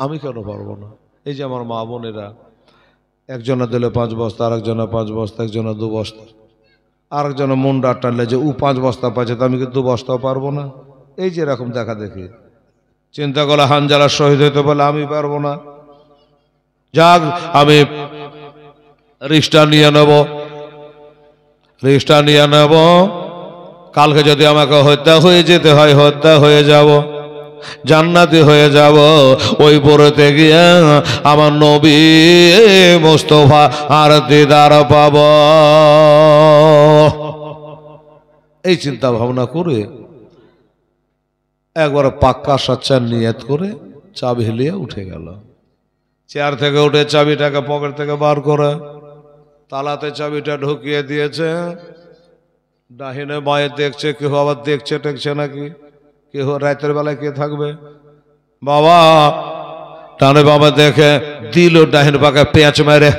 আমি কেন পারবো না? এই যে আমার মা বোনেরা, একজনে দিলে 5 বস্তা, আরেকজনে 5 বস্তা, একজনে 2 বস্তা, আরেকজনে মুন্ডা টানলে যে 5 বস্তা পাচ্ছে, তো আমি কি 2 বস্তাও পারবো না? এই যে এরকম দেখা দেখি চিন্তা করলে হানজালা শহীদ হইতে বলে আমি পারবো না। যাক, আমি রিক্সা নিয়ে নেব, কালকে যদি আমাকে হত্যা হয়ে যেতে হয় হত্যা হয়ে যাব, জান্নাতি হয়ে যাব, ওই পড়তে গিয়ে আমার নবী মুস্তাফা আর দিদার পাব। এই চিন্তা ভাবনা করে একবার পাক্কা সচ্চা নিয়ত করে চাবি হিলিয়ে উঠে গেল। চেয়ার থেকে উঠে চাবিটাকে পকেট থেকে বার করে তালাতে চাবিটা ঢুকিয়ে দিয়েছে। ডাহিনে বাঁয়ে দেখছে, কেউ আবার দেখছে টেকছে নাকি, কেউ রাতের বেলায় কে থাকবে। বাবা টানে বাবা দেখে দিল ডাহিন পাকে পেঁচ মেরে,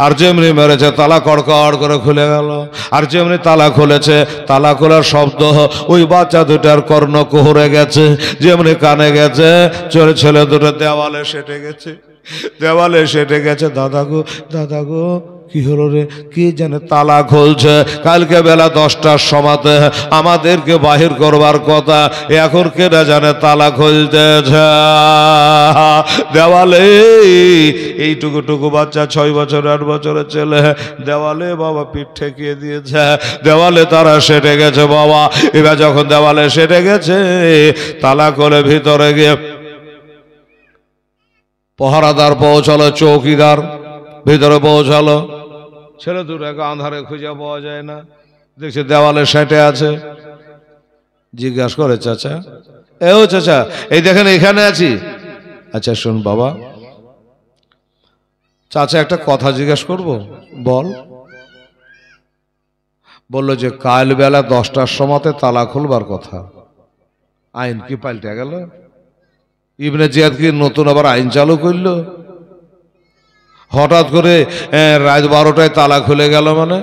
আর যেমনি মেরেছে তালা কড়কড় করে খুলে গেল। আর যেমনি তালা খুলেছে, তালা খোলার শব্দ ওই বাচ্চা দুটার কর্ণ কুহরে গেছে, যেমনি কানে গেছে ছেলে দুটো দেওয়ালে সেটে গেছে। দাদা গো কি হলো রে? কি জানে তালা খুলছে। কালকে বেলা 10টার সময়তে আমাদেরকে বাহির করবার কথা, এখন কেনা জানে তালা খুলতেছে দেওয়ালে। এইটুকু বাচ্চা 6 বছর 8 বছরের ছেলে, দেওয়ালে বাবা পিঠ ঠেকিয়ে দিয়েছে, দেওয়ালে তারা সেটে গেছে। বাবা এবার যখন দেওয়ালে সেটে গেছে, তালা খুলে ভিতরে গিয়ে পহরাদার পৌঁছালো, চৌকিদার ভিতরে পৌঁছালো। ছেলে দুটাকে আন্ধারে খুঁজে পাওয়া যায় না, দেখছে দেওয়ালে সেটে আছে। জিজ্ঞাসা করে, চাচা চাচা এই দেখেন এখানে আছি। আচ্ছা শোন বাবা, চাচা একটা কথা জিজ্ঞেস করব, বল। বলল যে কাল বেলা 10টার সময়তে তালা খুলবার কথা। আইন কি পাল্টে গেল? ইবনে জিয়াদ কি নতুন আবার আইন চালু করলো? হঠাৎ করে রাত 12টায় তালা খুলে গেল মানে?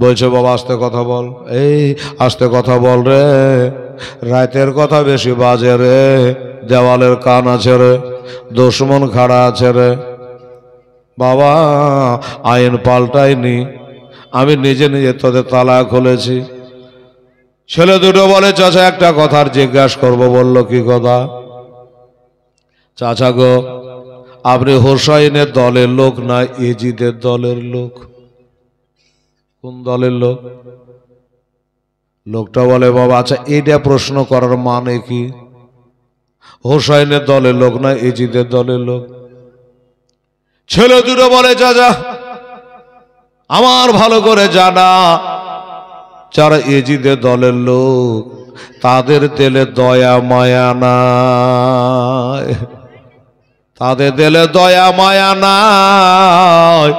বলছে বাবা আস্তে কথা বল। এই আস্তে কথা বল রে, রাতের কথা বেশি বাজে রে, দেওয়ালের কান আছে রে, দুশমন খাড়া আছে রে। বাবা আইন পাল্টায়নি, আমি নিজে তোদের তালা খুলেছি। ছেলে দুটো বলে, চাচা একটা কথার জিজ্ঞাসা করবো। বলল কি কথা? চাচা গো, আপনি হোসাইনের দলের লোক না এজিদের দলের লোক? কোন দলের লোক? লোকটা বলে, বাবা আচ্ছা এটা প্রশ্ন করার মানে কি? হোসাইনের দলের লোক না এজিদের দলের লোক? ছেলে দুটো বলে, চাচা আমার ভালো করে জানা, যারা এজিদের দলের লোক তাদের দিলে দয়া মায়া নাই, তাদের দিলে দয়া মায়া নাই,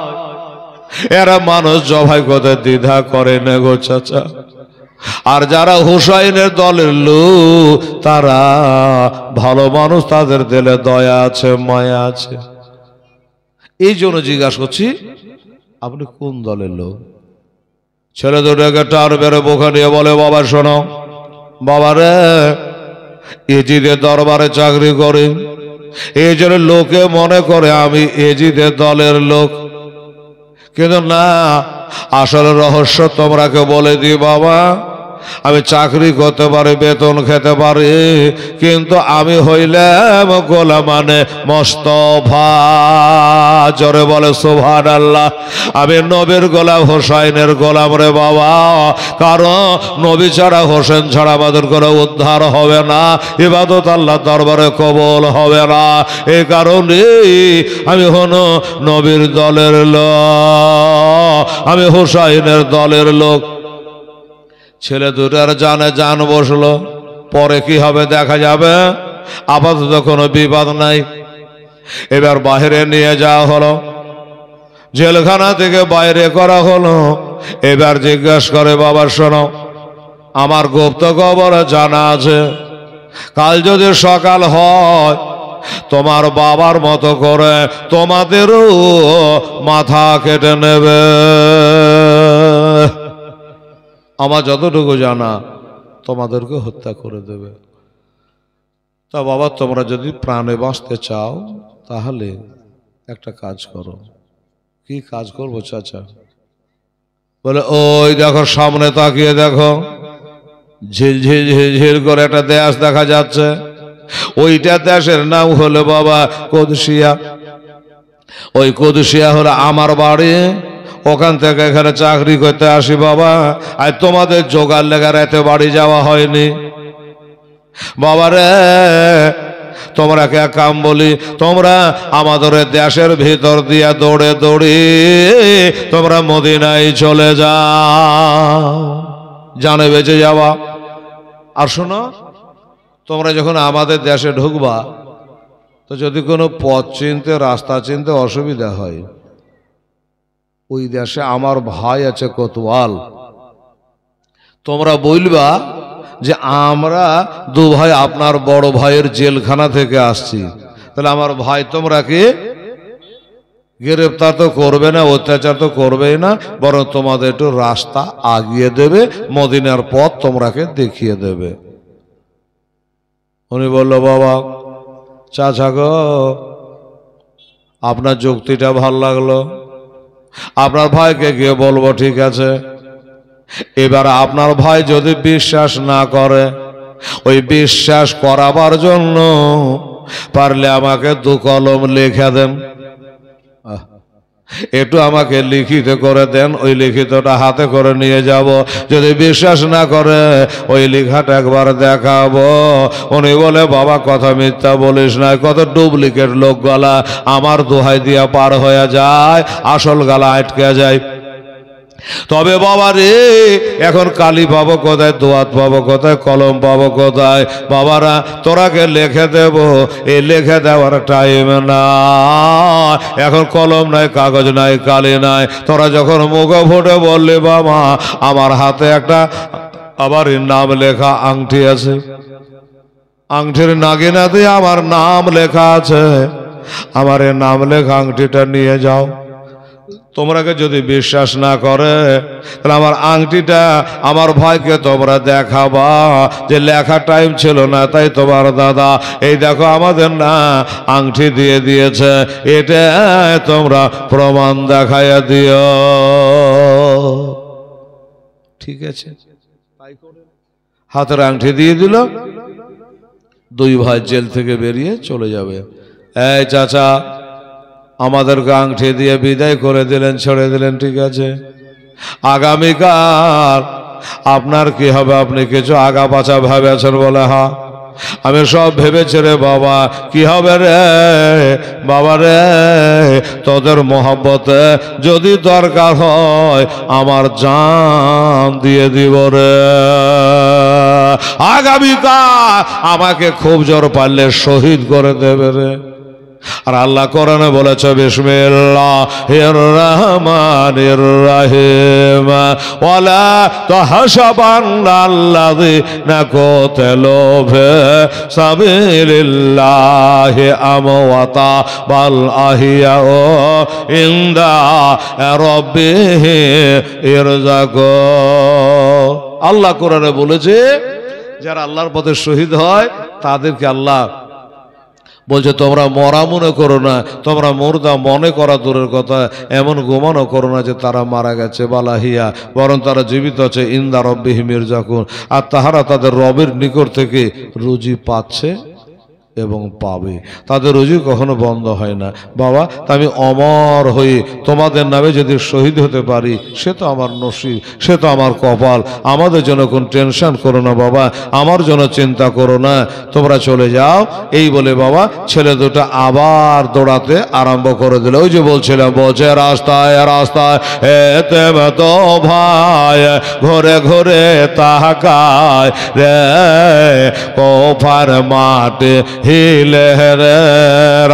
এরা মানুষ জবাই করতে দ্বিধা করে না গো চাচা। আর যারা হুসাইনের দলের লোক তারা ভালো মানুষ, তাদের দিলে দয়া আছে মায়া আছে। এই জন্য জিজ্ঞাসা করছি আপনি কোন দলের লোক? ছেলে দুটোকে টার বেড়ে বোকা নিয়ে বলে, বাবা শোনো, বাবা রে এজিদের দরবারে চাকরি করি, এই জন্য লোকে মনে করে আমি এজিদের দলের লোক, কিন্তু না, আসলে রহস্য তোমরাকে বলে দিই বাবা, আমি চাকরি করতে পারি, বেতন খেতে পারি, কিন্তু আমি হইলাম গোলাম মানে মোস্তফা। জোরে বলে সুবহানাল্লাহ। আমি নবীর গোলাম, হোসাইনের গোলাম রে বাবা। কারণ নবী ছাড়া, হোসেন ছাড়া আমাদের কোনো উদ্ধার হবে না, ইবাদত আল্লাহ দরবারে কবুল হবে না। এই কারণে আমি হলো নবীর দলের লোক, আমি হোসাইনের দলের লোক। ছেলে দুটার জানে জান বসলো, পরে কি হবে দেখা যাবে, আপাতত কোনো বিবাদ নাই। এবার বাইরে নিয়ে যাওয়া হলো, জেলখানা থেকে বাইরে করা হলো। এবার জিজ্ঞাসা করে, বাবা শোনো, আমার গুপ্ত খবর জানা আছে, কাল যদি সকাল হয় তোমার বাবার মতো করে তোমাদেরও মাথা কেটে নেবে। আমার যতটুকু জানা তোমাদেরকে হত্যা করে দেবে। তা বাবা তোমরা যদি প্রাণে বাঁচতে চাও তাহলে একটা কাজ করো। কি কাজ করবো চাচা? বলে ওই দেখো সামনে তাকিয়ে দেখো, ঝিলঝিল ঝিলঝিল করে একটা দেশ দেখা যাচ্ছে। ওইটা দেশের নাম হলো বাবা কুদসিয়া। ওই কুদসিয়া হলো আমার বাড়ি। ওখান থেকে এখানে চাকরি করতে আসি বাবা। আর তোমাদের জোগাড় লেগে রাতে বাড়ি যাওয়া হয়নি বাবারে। তোমরা কে কাম বলি, তোমরা আমাদের দেশের ভিতর দিয়া দৌড়ে দৌড়ে তোমরা মদিনায় চলে যাও, জানে বেঁচে যাওয়া। আর শোনো, তোমরা যখন আমাদের দেশে ঢুকবা, তো যদি কোনো পথ চিনতে রাস্তা চিনতে অসুবিধা হয়, ওই দেশে আমার ভাই আছে কোতোয়াল। তোমরা বলবা যে আমরা দু ভাই আপনার বড় ভাইয়ের জেলখানা থেকে আসছি। তাহলে আমার ভাই তোমরা কি গ্রেফতার তো করবে না, অত্যাচার তো করবেই না, বরং তোমাদের একটু রাস্তা আগিয়ে দেবে, মদিনার পথ তোমরাকে দেখিয়ে দেবে। উনি বলল বাবা চাচা গো, আপনার যুক্তিটা ভাল লাগলো, আপনার ভাইকে গিয়ে বলবো, ঠিক আছে। এবার আপনার ভাই যদি বিশ্বাস না করে, ওই বিশ্বাস করাবার জন্য পারলে আমাকে 2 কলম লিখে দেন, একটু আমাকে লিখিত করে দেন, ওই লিখিতটা হাতে করে নিয়ে যাব। যদি বিশ্বাস না করে ওই লেখাটা একবার দেখাবো। উনি বলে বাবা কথা মিথ্যা বলিস না, কত ডুপ্লিকেট লোক গলা আমার দোহাই দিয়া পার হয়ে যায়, আসল গলা আটকে যায়। তবে বাবা রে, এখন কালি পাবো কোথায়, দোয়াত পাবো কোথায়, কলম পাবো কোথায়? বাবারা তোরাকে লিখে দেব, এই লিখে দেওয়ার টাইম না, এখন কলম নাই, কাগজ নাই, কালি নাই। তোরা যখন মুখ ফুটে বললি বাবা আমার হাতে একটা আবার নাম লেখা আংটি আছে, আংটির নাগিনাতে আমার নাম লেখা আছে, আমার এই নাম লেখা আংটিটা নিয়ে যাও। তোমরাকে যদি বিশ্বাস না করে, তাহলে আমার আংটিটা আমার ভাইকে তোমরা দেখাবা যে লেখা টাইম ছিল না, তাই তোমার দাদা এই দেখো আমাদের না আংটি দিয়ে দিয়েছে, এটা তোমরা প্রমাণ দেখাইয়া দিও। ঠিক আছে, হাতের আংটি দিয়ে দিল। 2 ভাই জেল থেকে বেরিয়ে চলে যাবে। এই চাচা আমাদেরকে আংটি দিয়ে বিদায় করে দিলেন, ছেড়ে দিলেন, ঠিক আছে। আগামীকাল আপনার কি হবে? আপনি কিছু আগা পাছা ভেবেছেন? বলে হ্যাঁ আমি সব ভেবেছি রে বাবা। কি হবে রে বাবা রে, তোদের মহব্বতে যদি দরকার হয় আমার জান দিয়ে দিব রে। আগামীকাল আমাকে খুব জোর পারলে শহীদ করে দেবে রে। আর আল্লাহ কোরআনে বলেছে বিসমিল্লাহির রহমানির রহিম ওয়ালা তাহসাবান্নাল্লাযীনা কুতিলু ফি সাবিলিল্লাহি আমওয়াতা বাল আহিয়াউ ইনদা রাব্বিহিম ইরযাকুন। আল্লাহ কোরআনে বলেছে যারা আল্লাহর পথে শহীদ হয় তাদেরকে আল্লাহ বলছে তোমরা মরা মনে করো না, তোমরা মুর্দা মনে করা দূরের কথা, এমন গুমানও করো না যে তারা মারা গেছে, বালাহিয়া বরং তারা জীবিত আছে, ইনদা রব্বিহিম ইরযাকুন। আর তাহারা তাদের রবের নিকট থেকে রুজি পাচ্ছে এবং পাবে, তাদের রুজি কখনো বন্ধ হয় না। বাবা আমি অমর হয়ে তোমাদের নামে যদি শহীদ হতে পারি সে তো আমার নসিব, সে তো আমার কপাল। আমাদের জন্য কোন টেনশন করো না বাবা, আমার জন্য চিন্তা করো না, তোমরা চলে যাও। এই বলে বাবা ছেলে দুটো আবার দৌড়াতে আরম্ভ করে দিল। ওই যে বলছিলাম, বলছে রাস্তায় রাস্তায় এতে তো ভাই ঘুরে ঘুরে তাকায় রে, কোফার মাঠে হিলে রে,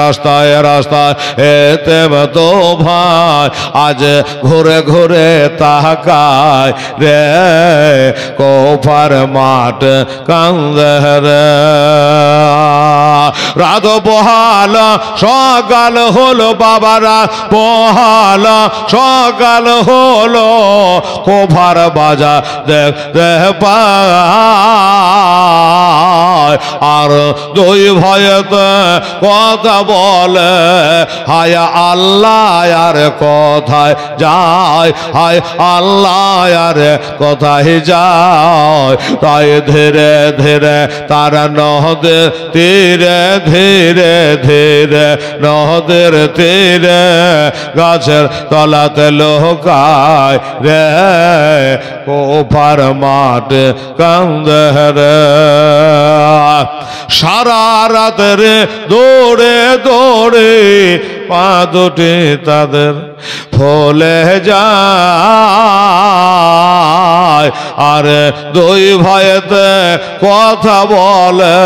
রাস্তায় রাস্তায় এতে তো ভাই আজ ঘুরে ঘুরে তাকায় রে, কোফার মাঠ কান্দে রে। রাত বহাল সকাল হলো বাবারা, বহাল সকাল হলো, কোফার বাজার দেখতে পায় যায় আর দুই ভাইতে কথা বলে হায় আল্লাহ আর কোথায় যায় হায় আল্লাহ আর কোথায় যায় তাই ধীরে ধীরে তারা নদের তীরে ধীরে ধীরে নদের তীরে গাছের তলাতে লুকায় রে কোফার মাঠে কান্দে রে সারা রাত রে দৌড়ে দৌড়ে পা দুটি তাদের ফলে যায় আর দুই ভাইতে কথা বলে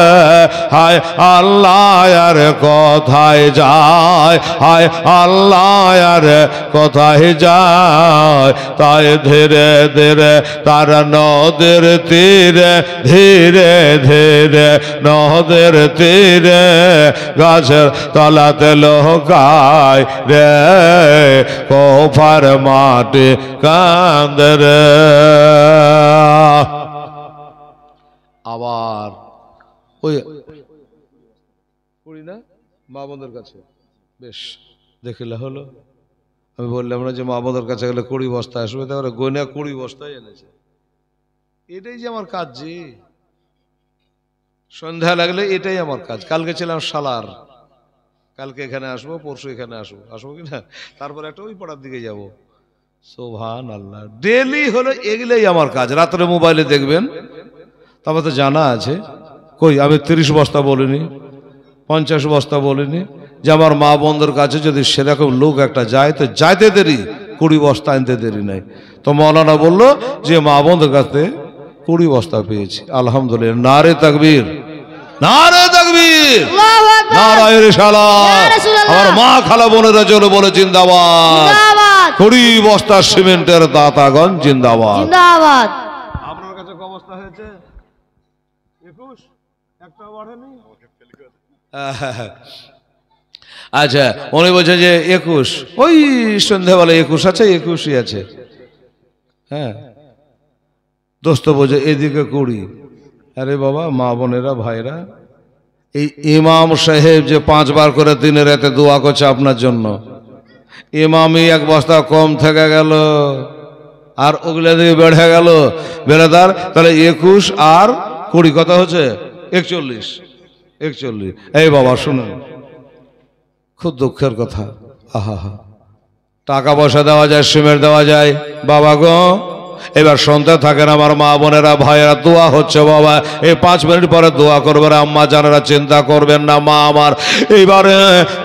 হায় আল্লাহ আর কোথায় যায় হায় আল্লাহ আর কোথায় যায় তাই ধীরে ধীরে তারা নদের তীরে ধীরে ধীরে নদের তীরে গাছের তলাতে লুকায় রে কোফার মাঠে কান্দে রে আবার ওই করি না মা বোনদের কাছে বেশ দেখিলে হলো আমি বললাম না যে মা বোনদের কাছে গেলে 20 বস্তা আসবে তারপরে গয়না 20 বস্তায় এনেছে এটাই যে আমার কাজ জি সন্ধ্যা লাগলে এটাই আমার কাজ কালকে ছিলাম সালার কালকে এখানে আসবো পরশু এখানে আসবো কিনা তারপর একটা ওই পাড়ার দিকে যাবো সুবহানাল্লাহ ডেলি হলো এগুলাই আমার কাজ রাত্রে মোবাইলে দেখবেন তারপর তো জানা আছে কই আমি 30 বস্তা বলিনি 50 বস্তা বলিনি যে আমার মা বোনদের কাছে যদি সেরকম লোক একটা যায় তো যাইতে দেরি 20 বস্তা আনতে দেরি নাই তো মৌলানা বললো যে মা বোনদের কাছে 20 বস্তা পেয়েছি আলহামদুলিল্লাহ নারে তাকবীর নারে তাকবীর নারায়ে রিসালাত আমার মা খালা বোনেরা জন্য বলে জিন্দাবাদ 20 বস্তা সিমেন্টের দাতাগণ জিন্দাবাদ জিন্দাবাদ আপনার কাছে কত বস্তা হয়েছে 21 একটা বাড়েনি আচ্ছা উনি বলছে যে 21 ওই সন্ধ্যাবেলা 21 আছে 21ই আছে হ্যাঁ দোস্ত বোঝে এদিকে 20 আরে বাবা মা বোনেরা ভাইরা এই ইমাম সাহেব যে 5 বার করে দিনে রাতে দোয়া করছে আপনার জন্য ইমামই 1 বস্তা কম থেকে গেল আর ওগুলা দিয়ে বেড়ে গেল বেড়েদার তাহলে 21 আর 20 কত হচ্ছে 41 এই বাবা শুনুন খুব দুঃখের কথা আহা টাকা পয়সা দেওয়া যায় সিমেন্ট দেওয়া যায় বাবা গো এবার শুনতে থাকেন আমার মা বোনেরা ভাইয়েরা দোয়া হচ্ছে বাবা এই 5 মিনিট পরে দোয়া করবেন আম্মা জানেরা চিন্তা করবেন না মা আমার এইবারে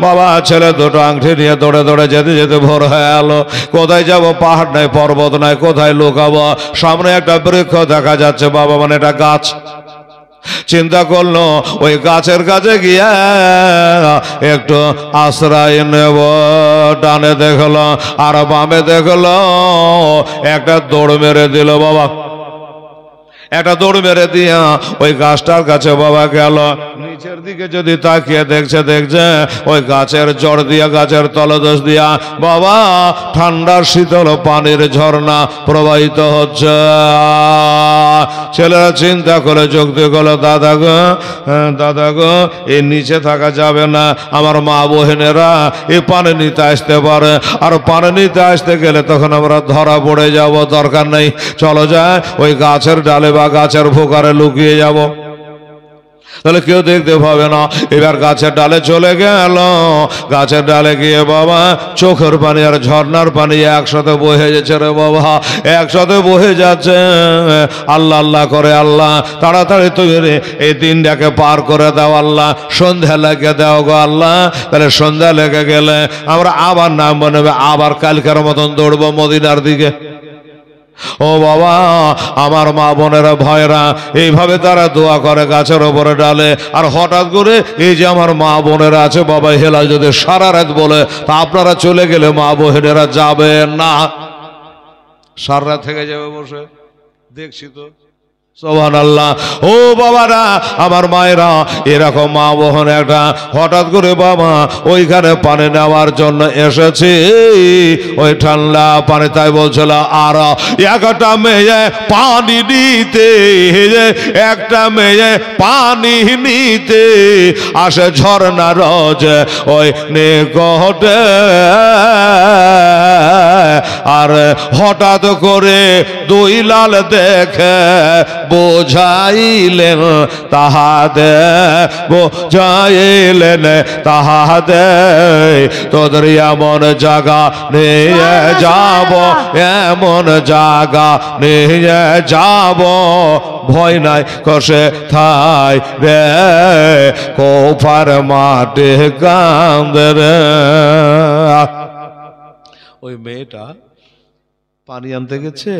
বাবা ছেলে দুটো আংটি নিয়ে দৌড়ে দৌড়ে যেতে যেতে ভোর হয়ে এলো কোথায় যাব পাহাড় নাই পর্বত নাই কোথায় লুকাবো সামনে একটা বৃক্ষ দেখা যাচ্ছে বাবা মানে এটা গাছ চিন্তা করলো ওই গাছের কাছে গিয়ে একটু আশ্রয় নেব ডানে দেখলো আর বামে দেখলো একটা দৌড় মেরে দিল বাবা একটা দৌড় মেরে দিয়া ওই গাছটার কাছে বাবা গেল নিচের দিকে যদি তাকিয়ে দেখছে ওই গাছের জড় দিয়া গাছের তলদেশ দিয়া বাবা ঠান্ডার শীতল পানির ঝর্ণা প্রবাহিত হচ্ছে ছেলেরা চিন্তা করে যুক্তি করলো দাদা গো এর নিচে থাকা যাবে না আমার মা বোনেরা এই পানি নিতে আসতে পারে আর পানি নিতে আসতে গেলে তখন আমরা ধরা পড়ে যাব দরকার নেই চলো যায় ওই গাছের ডালে বা গাছের ভোকারে লুকিয়ে যাব তাহলে কেউ দেখতে পাবে না এবার গাছের ডালে চলে গেল গাছের ডালে গিয়ে বাবা চোখের পানি আর ঝর্ণার পানি একসাথে বহে যাচ্ছে রে বাবা একসাথে বহে যাচ্ছে আল্লাহ আল্লাহ করে আল্লাহ তাড়াতাড়ি তুমি এই দিনটাকে পার করে দাও আল্লাহ সন্ধ্যা লেগে দাও গো আল্লাহ তাহলে সন্ধ্যা লেগে গেলে আমরা আবার নাম বানাবে আবার কালকের মতন দৌড়বো মদিনার দিকে ও বাবা আমার মা বোনেরা ভাইরা এইভাবে তারা দোয়া করে গাছের ওপরে ডালে আর হঠাৎ করে এই যে আমার মা বোনেরা আছে বাবা হেলা যদি সারা রাত বলে তা আপনারা চলে গেলে মা বোনেরা যাবে না সারা রাত থেকে যাবে বসে দেখছি তো সুবহানাল্লাহ। ও বাবারা, আমার মায়েরা, এরকম মা বোন একটা হঠাৎ করে বাবা ওইখানে পানি নেওয়ার জন্য এসেছে, ওই ঠান্ডা পানি। তাই বলছিল আর একটা মেয়ে পানি নিতে, একটা মেয়ে পানি নিতে আসে ঝর্ণা রোজ ওই নিকটে, আর হঠাৎ করে দুই লাল দেখে বোঝাইলেন তাহাদে, বোঝাইলেন তাহাদে, তোদের এমন জায়গা নিয়ে যাব, এমন জায়গা নিয়ে যাব, ভয় নাই কষে থাই রে, কোফার মাঠে কান্দে রে। ওই মেয়েটা পানি আনতে গেছে,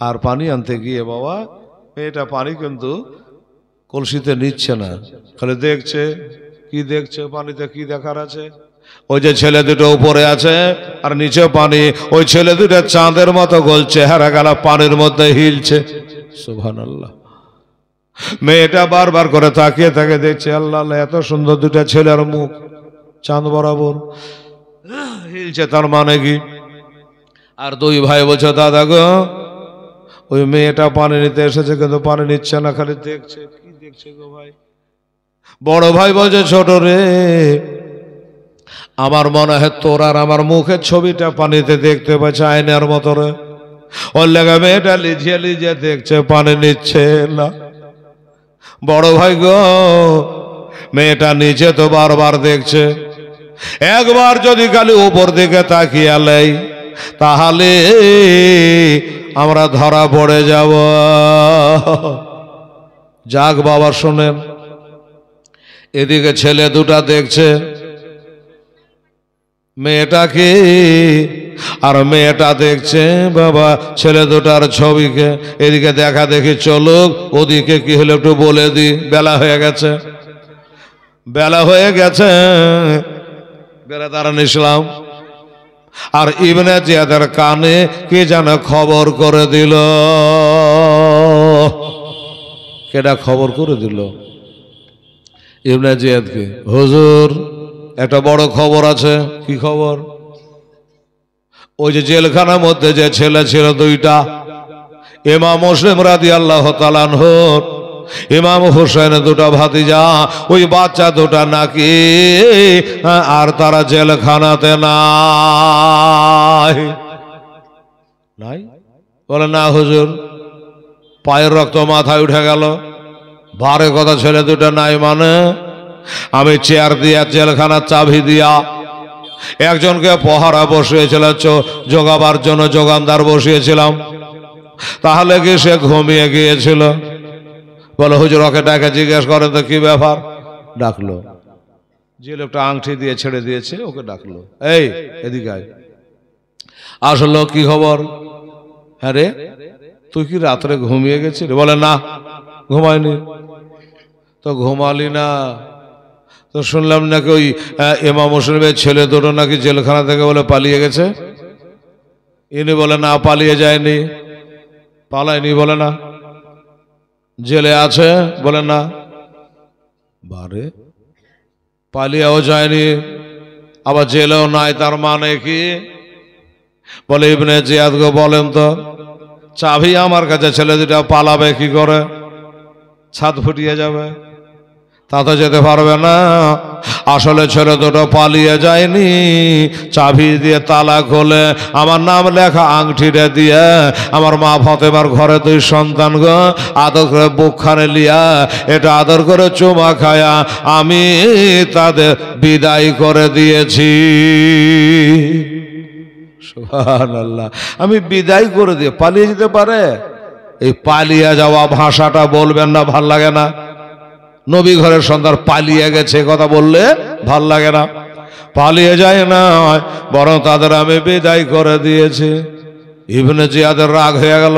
আর পানি আনতে গিয়ে বাবা মেয়েটা পানি কিন্তু কলসিতে নিচ্ছে না, খালি দেখছে। কি দেখছে? পানিতে কি দেখার আছে? ওই যে ছেলে দুটো উপরে আছে আর নিচে পানি, ওই ছেলে দুটো চাঁদের মতো গোল চেহারা গেলা পানির মধ্যে হিলছে। সুবহানাল্লাহ। মেয়েটা বারবার করে তাকিয়ে তাকে দেখছে, আল্লাহ এত সুন্দর দুটা ছেলের মুখ চাঁদ বরাবর হিলছে, তার মানে কি? আর দুই ভাই বলছে, দাদা গো, ওই মেয়েটা পানি নিতে এসেছে কিন্তু পানি নিচ্ছে না, খালি দেখছে। কি দেখছে গো ভাই? বড় ভাই বলছে, ছোট রে, আমার মনে হয় তোর আর আমার মুখের ছবিটা পানিতে দেখতে পাচ্ছে আয়নার মতো রে। ওর লেগে মেয়েটা লিজিয়ে লিজিয়ে দেখছে, পানি নিচ্ছে না। বড় ভাই গো, মেয়েটা নিচে তো বারবার দেখছে, একবার যদি খালি উপর দিকে তাকিয়ে আলাই তাহলে আমরা ধরা পড়ে যাব। যাক বাবা শোনেন, এদিকে ছেলে দুটা দেখছে মেয়েটাকে, আর মেয়েটা দেখছে বাবা ছেলে দুটার ছবিকে। এদিকে দেখা দেখি চলুক, ওদিকে কি হলো একটু বলে দি, বেলা হয়ে গেছে, বেলা হয়ে গেছে। বেলা দাঁড়ান ইসলাম আর ইবনে জিয়াদের কানে কে যেন খবর করে দিল। কেডা খবর করে দিল? ইবনে জিয়াদকে, হুজুর একটা বড় খবর আছে। কি খবর? ওই যে জেলখানার মধ্যে যে ছেলে ছিল দুইটা, ইমাম মুসলিম রাদিয়াল্লাহু তাআলা আনহু, ইমাম হোসেনের দুটা ভাতিজা, ওই বাচ্চা দুটা নাকি আর তারা জেলখানাতে নাই। নাই? বলে না হুজুর, পায়ের রক্ত মাথায় উঠে গেল। ভারে কথা, ছেলে দুটা নাই মানে? আমি চেয়ার দিয়া জেলখানার চাবি দিয়া একজনকে পহারা বসিয়েছিল, জোগাবার জন্য যোগানদার বসিয়েছিলাম। তাহলে কি সে ঘুমিয়ে গিয়েছিল? বলে হুজুর ওকে ডাকে জিজ্ঞেস করেন তো কি ব্যাপার। ডাকলো, যে লোকটা আংটি দিয়ে ছেড়ে দিয়েছে ওকে ডাকলো, এই এদিকে আয়। আসলো, কি খবর? হ্যাঁ রে, তুই কি রাত্রে ঘুমিয়ে গেছিস? বলে না, ঘুমায়নি। তো ঘুমালি না? তো শুনলাম নাকি ওই ইমাম মুসলিমের ছেলে দুটো নাকি জেলখানা থেকে বলে পালিয়ে গেছে। ইনি বলে না, পালিয়ে যায়নি। পালায়নি? বলে না। জেলে আছে? বলে না। বারে, পালিয়েও যায়নি আবার জেলেও নাই, তার মানে কি? বলে ইবনে জিয়াদ গো বলেন তো, চাবি আমার কাছে, ছেলে দুটা পালাবে কি করে? ছাদ ফুটিয়ে যাবে, তা তো যেতে পারবে না। আসলে ছেলে দুটো পালিয়ে যায়নি, চাবি দিয়ে তালা খোলে আমার নাম লেখা আংটিটা দিয়ে আমার মা ফাতেমার ঘরে দুই সন্তান গো আদর করে বুকখানে লিয়া এটা আদর করে চুমা খায়া আমি তাদের বিদায় করে দিয়েছি। সুবহানাল্লাহ। আমি বিদায় করে দিয়ে পালিয়ে যেতে পারে? এই পালিয়ে যাওয়া ভাষাটা বলবেন না, ভাল লাগে না। নবী ঘরের সন্তান পালিয়ে গেছে কথা বললে ভাল লাগে না। পালিয়ে যায় না, বরং তাদের আমি বিদায় করে দিয়েছি। ইবনে জিয়াদের রাগ হয়ে গেল,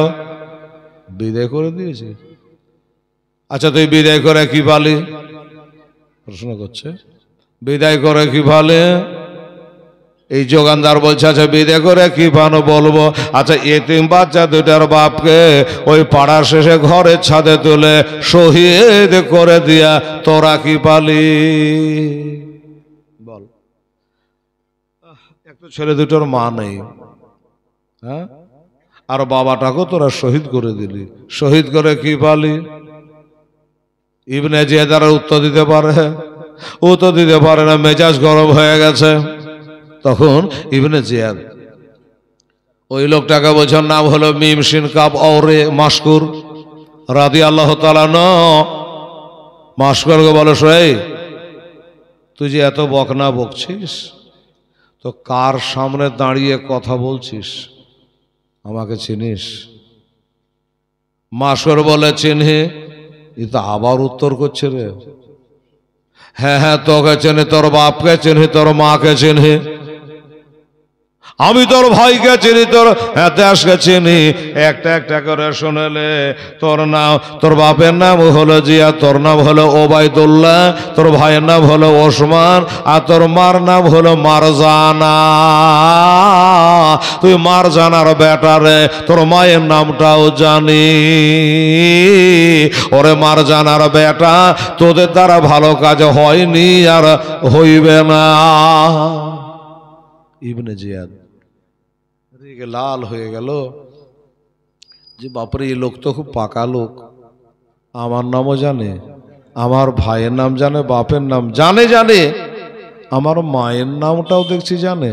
বিদায় করে দিয়েছি? আচ্ছা তুই বিদায় করে কি পালি? প্রশ্ন করছে, বিদায় করে কি পালে? এই যোগানদার বলছে আচ্ছা বিদে করে কি পানো বলবো। আচ্ছা এতিম বাচ্চা দুটার বাপকে ওই পাড়ার শেষে ঘরের ছাদে তুলে শহীদ করে দিয়া তোরা কি পালি বল। একটু ছেলে দুটোর মা নেই, হ্যাঁ, আর বাবাটাকেও তোরা শহীদ করে দিলি, শহীদ করে কি পালি? ইবনে জিয়াদ উত্তর দিতে পারে? উত্তর দিতে পারে না, মেজাজ গরম হয়ে গেছে। তখন ইবনে জিয়াদ ওই লোকটাকে বলছেন, নাম হলো মিম শিন কাব অরে মাসকুর রাদিয়াল্লাহু তাআলা ন। মাসকুরকে বলো, শোই তুই যে এত বকনা বকছিস তো কার সামনে দাঁড়িয়ে কথা বলছিস, আমাকে চিনিস? মাসকুর বলে চিনি। এ তো আবার উত্তর করছে রে, হ্যাঁ হ্যাঁ তোকে চিনি, তোর বাপকে চিনি, তোর মাকে চিনি, আমি তোর ভাইকে চিনি, তোর দেশকে চিনি। একটা একটা করে শুনেলে তোর নাম, তোর বাপের নাম হলো জিয়া, তোর নাম হলো ওবায়দুল্লাহ, তোর ভাইয়ের নাম হলো ওসমান, আর তোর মার নাম হলো মারজানা। তুই মারজানার বেটারে, তোর মায়ের নামটাও জানি। ওরে মারজানার বেটা, তোদের দ্বারা ভালো কাজ হয়নি আর হইবে না। ইবনে জিয়াদ লাল হয়ে গেল যে বাপরে এই লোক তো খুব পাকা লোক, আমার নামও জানে, আমার ভাইয়ের নাম জানে, বাপের নাম জানে, জানে আমার মায়ের নামটাও দেখছি জানে।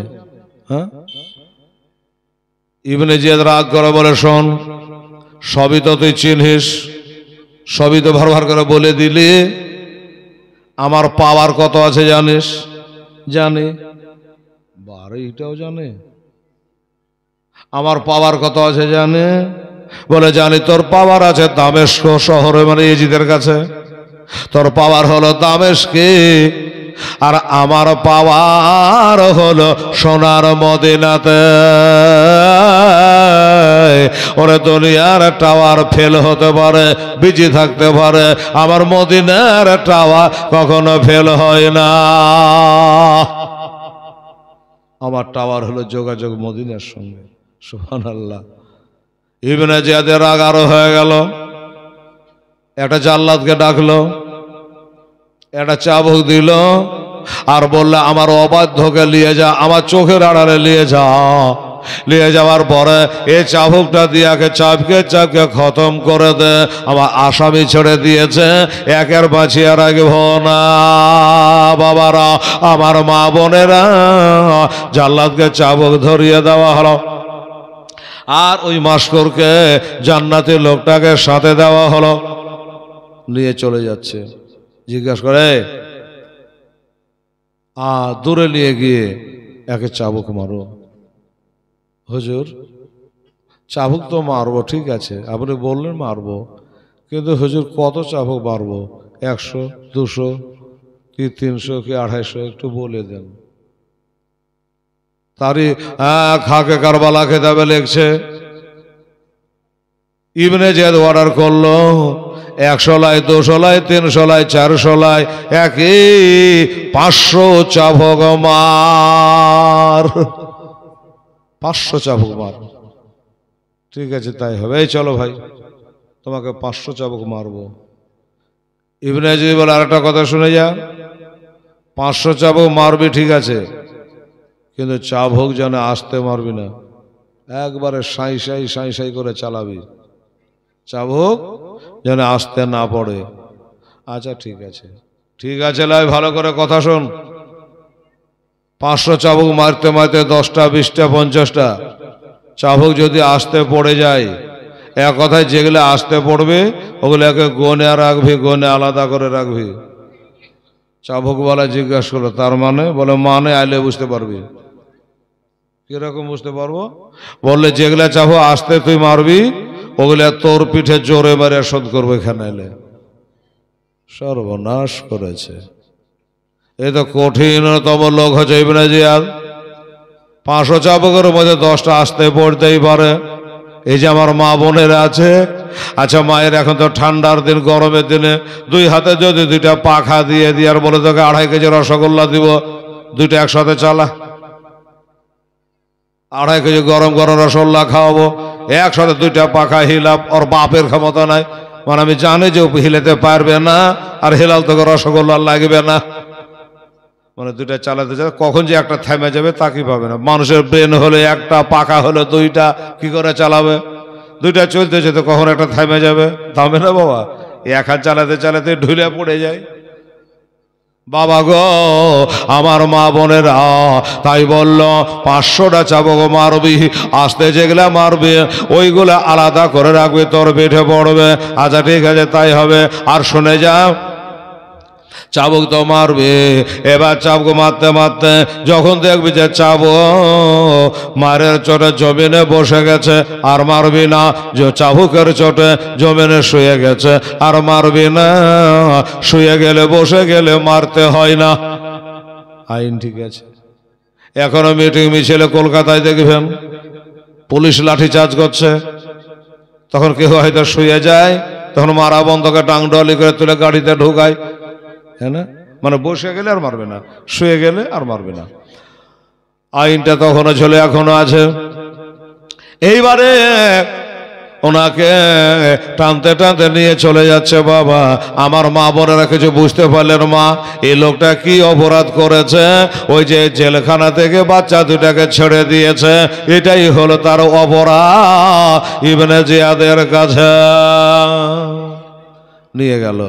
হ্যাঁ, ইবনে জিয়াদ রাগ করে বলে, শোন সবই তো তুই চিনিস, সবই তো ভার ভার করে বলে দিলি, আমার পাওয়ার কত আছে জানিস? জানি। বারে এটাও জানে আমার পাওয়ার কত আছে জানে? বলে জানি। তোর পাওয়ার আছে দামেস্ক শহরে, মানে ইয়েজিদের কাছে। তোর পাওয়ার হলো দামেস্কে, আর আমার পাওয়ার হলো সোনার মদিনাতে। ওরে দুনিয়ার টাওয়ার ফেল হতে পারে, বিজি থাকতে পারে, আমার মদিনার টাওয়ার কখনো ফেল হয় না। আমার টাওয়ার হলো যোগাযোগ মদিনার সঙ্গে। সুবহানাল্লাহ। ইবনে জিয়াদের রাগ আরো হয়ে গেল। একটা জাল্লাদকে ডাকলো, একটা চাবুক দিল, আর বললে আমার অবাধ্যকে নিয়ে যা, আমার চোখের আড়ালে নিয়ে যা। নিয়ে যাওয়ার পরে এই চাবুকটা দিয়াকে চাপকে চাপকে খতম করে দে। আমার আসামি ছেড়ে দিয়েছে, একের বাঁচিয়ে রাখব না। বাবারা, আমার মা বোনেরা, জাল্লাদকে চাবুক ধরিয়ে দেওয়া হলো, আর ওই মাস্করকে জান্নাতি লোকটাকে সাথে দেওয়া হলো। নিয়ে চলে যাচ্ছে, জিজ্ঞাসা করে দূরে নিয়ে গিয়ে একে চাবুক মারো। হুজুর চাবুক তো মারবো, ঠিক আছে আপনি বললেন মারবো, কিন্তু হুজুর কত চাবুক মারবো? 100, 200 কি 300 কি 250 একটু বলে দেন। তারই খাকে কারবালা খেতাবে লেগছে। ইবনে জিয়াদ অর্ডার করলো 100 লাই, 200 লাই, 300 লাই, 400 লাই, একই 500 চাবুক মার। 500 চাবুক মার। ঠিক আছে তাই হবে, এই চলো ভাই তোমাকে 500 চাবুক মারবো। ইবনে জিয়াদ বলে আরেকটা কথা শুনে যা, 500 চাবুক মারবি ঠিক আছে, কিন্তু চাবুক যেন আসতে মারবি না, একবারে সাই সাই সাই সাই করে চালাবি, চাবুক যেন আসতে না পড়ে। আচ্ছা ঠিক আছে, ঠিক আছে লাই, ভালো করে কথা শোন। 500 চাবুক মারতে মারতে 10টা 20টা 50টা চাবুক যদি আসতে পড়ে যায়, এক কথায় যেগুলো আসতে পড়বে ওগুলোকে গনে রাখবি, গনে আলাদা করে রাখবি। চাবুকওয়ালা জিজ্ঞাসা করলো তার মানে? বলে মানে আইলে বুঝতে পারবি। কিরকম বুঝতে পারবো? বললে যেগুলা চাবুক আসতে তুই মারবি ওগুলা তোর পিঠে জোরে মেরে শোধ করবে এখানে এলে। সর্বনাশ করেছে। এই তো কঠিনতম লোক হচ্ছে ইবনে জিয়াদ। 500 চাবুকের মধ্যে 10টা আসতে পড়তেই পারে। এই যে আমার মা বোনের আছে, আচ্ছা মায়ের এখন তো ঠান্ডার দিন, গরমের দিনে 2 হাতে যদি 2টা পাখা দিয়ে আর বলে তোকে 2.5 কেজি রসগোল্লা দিব, 2টা একসাথে চালা, 2.5 কেজি গরম গরম রসগোল্লা খাওয়াবো, একসাথে 2টা পাখা হিলাপ। ওর বাপের ক্ষমতা নাই, মানে আমি জানি যে ও হিলাতে পারবে না, আর হিলাল তোকে রসগোল্লা লাগবে না, মানে 2টা চালাতে যাবে। কখন যে একটা থেমে যাবে তা কি পাবে না। মানুষের ব্রেন হলে একটা, পাখা হলে 2টা, কি করে চালাবে? 2টা চলতে চলতে কখন একটা থেমে যাবে, থামবে না বাবা। এক হাত চালাতে চালাতে ঢুলে পড়ে যায়। বাবা গো, আমার মা বোনেরা তাই বলল 500টা চাবুক মারবি, আস্তে যেগুলা মারবি ওইগুলো আলাদা করে রাখবি, তোর পেটে পড়বে। আচ্ছা ঠিক আছে, তাই হবে। আর শুনে যা, চাবুক তো মারবে। এবার চাবুক মারতে মারতে যখন দেখবি যে চাবুক মারের চোটে জমিনে বসে গেছে, আর মারবি না। যে চাবুকের চোটে জমিনে শুয়ে গেছে, আর মারবি না। শুয়ে গেলে বসে গেলে মারতে হয় না, আইন ঠিক আছে। এখনো মিটিং মিছিলে কলকাতায় দেখবেন পুলিশ লাঠিচার্জ করছে, তখন কেউ হয়তো শুয়ে যায়, তখন মারা বন্ধকে টাংডলি করে তুলে গাড়িতে ঢুকায়, হ্যাঁ না? মানে বসে গেলে আর মারবে না, শুয়ে গেলে আর মারবে না। আইনটা তখনও চলে, এখনো আছে। এইবারে ওনাকে টানতে টানতে নিয়ে চলে যাচ্ছে। বাবা, আমার মা বোনেরা কিছু বুঝতে পারলেন, মা এই লোকটা কি অপরাধ করেছে? ওই যে জেলখানা থেকে বাচ্চা 2টাকে ছেড়ে দিয়েছে, এটাই হলো তার অপরাধ। ইবনে জিয়াদের কাছে নিয়ে গেল,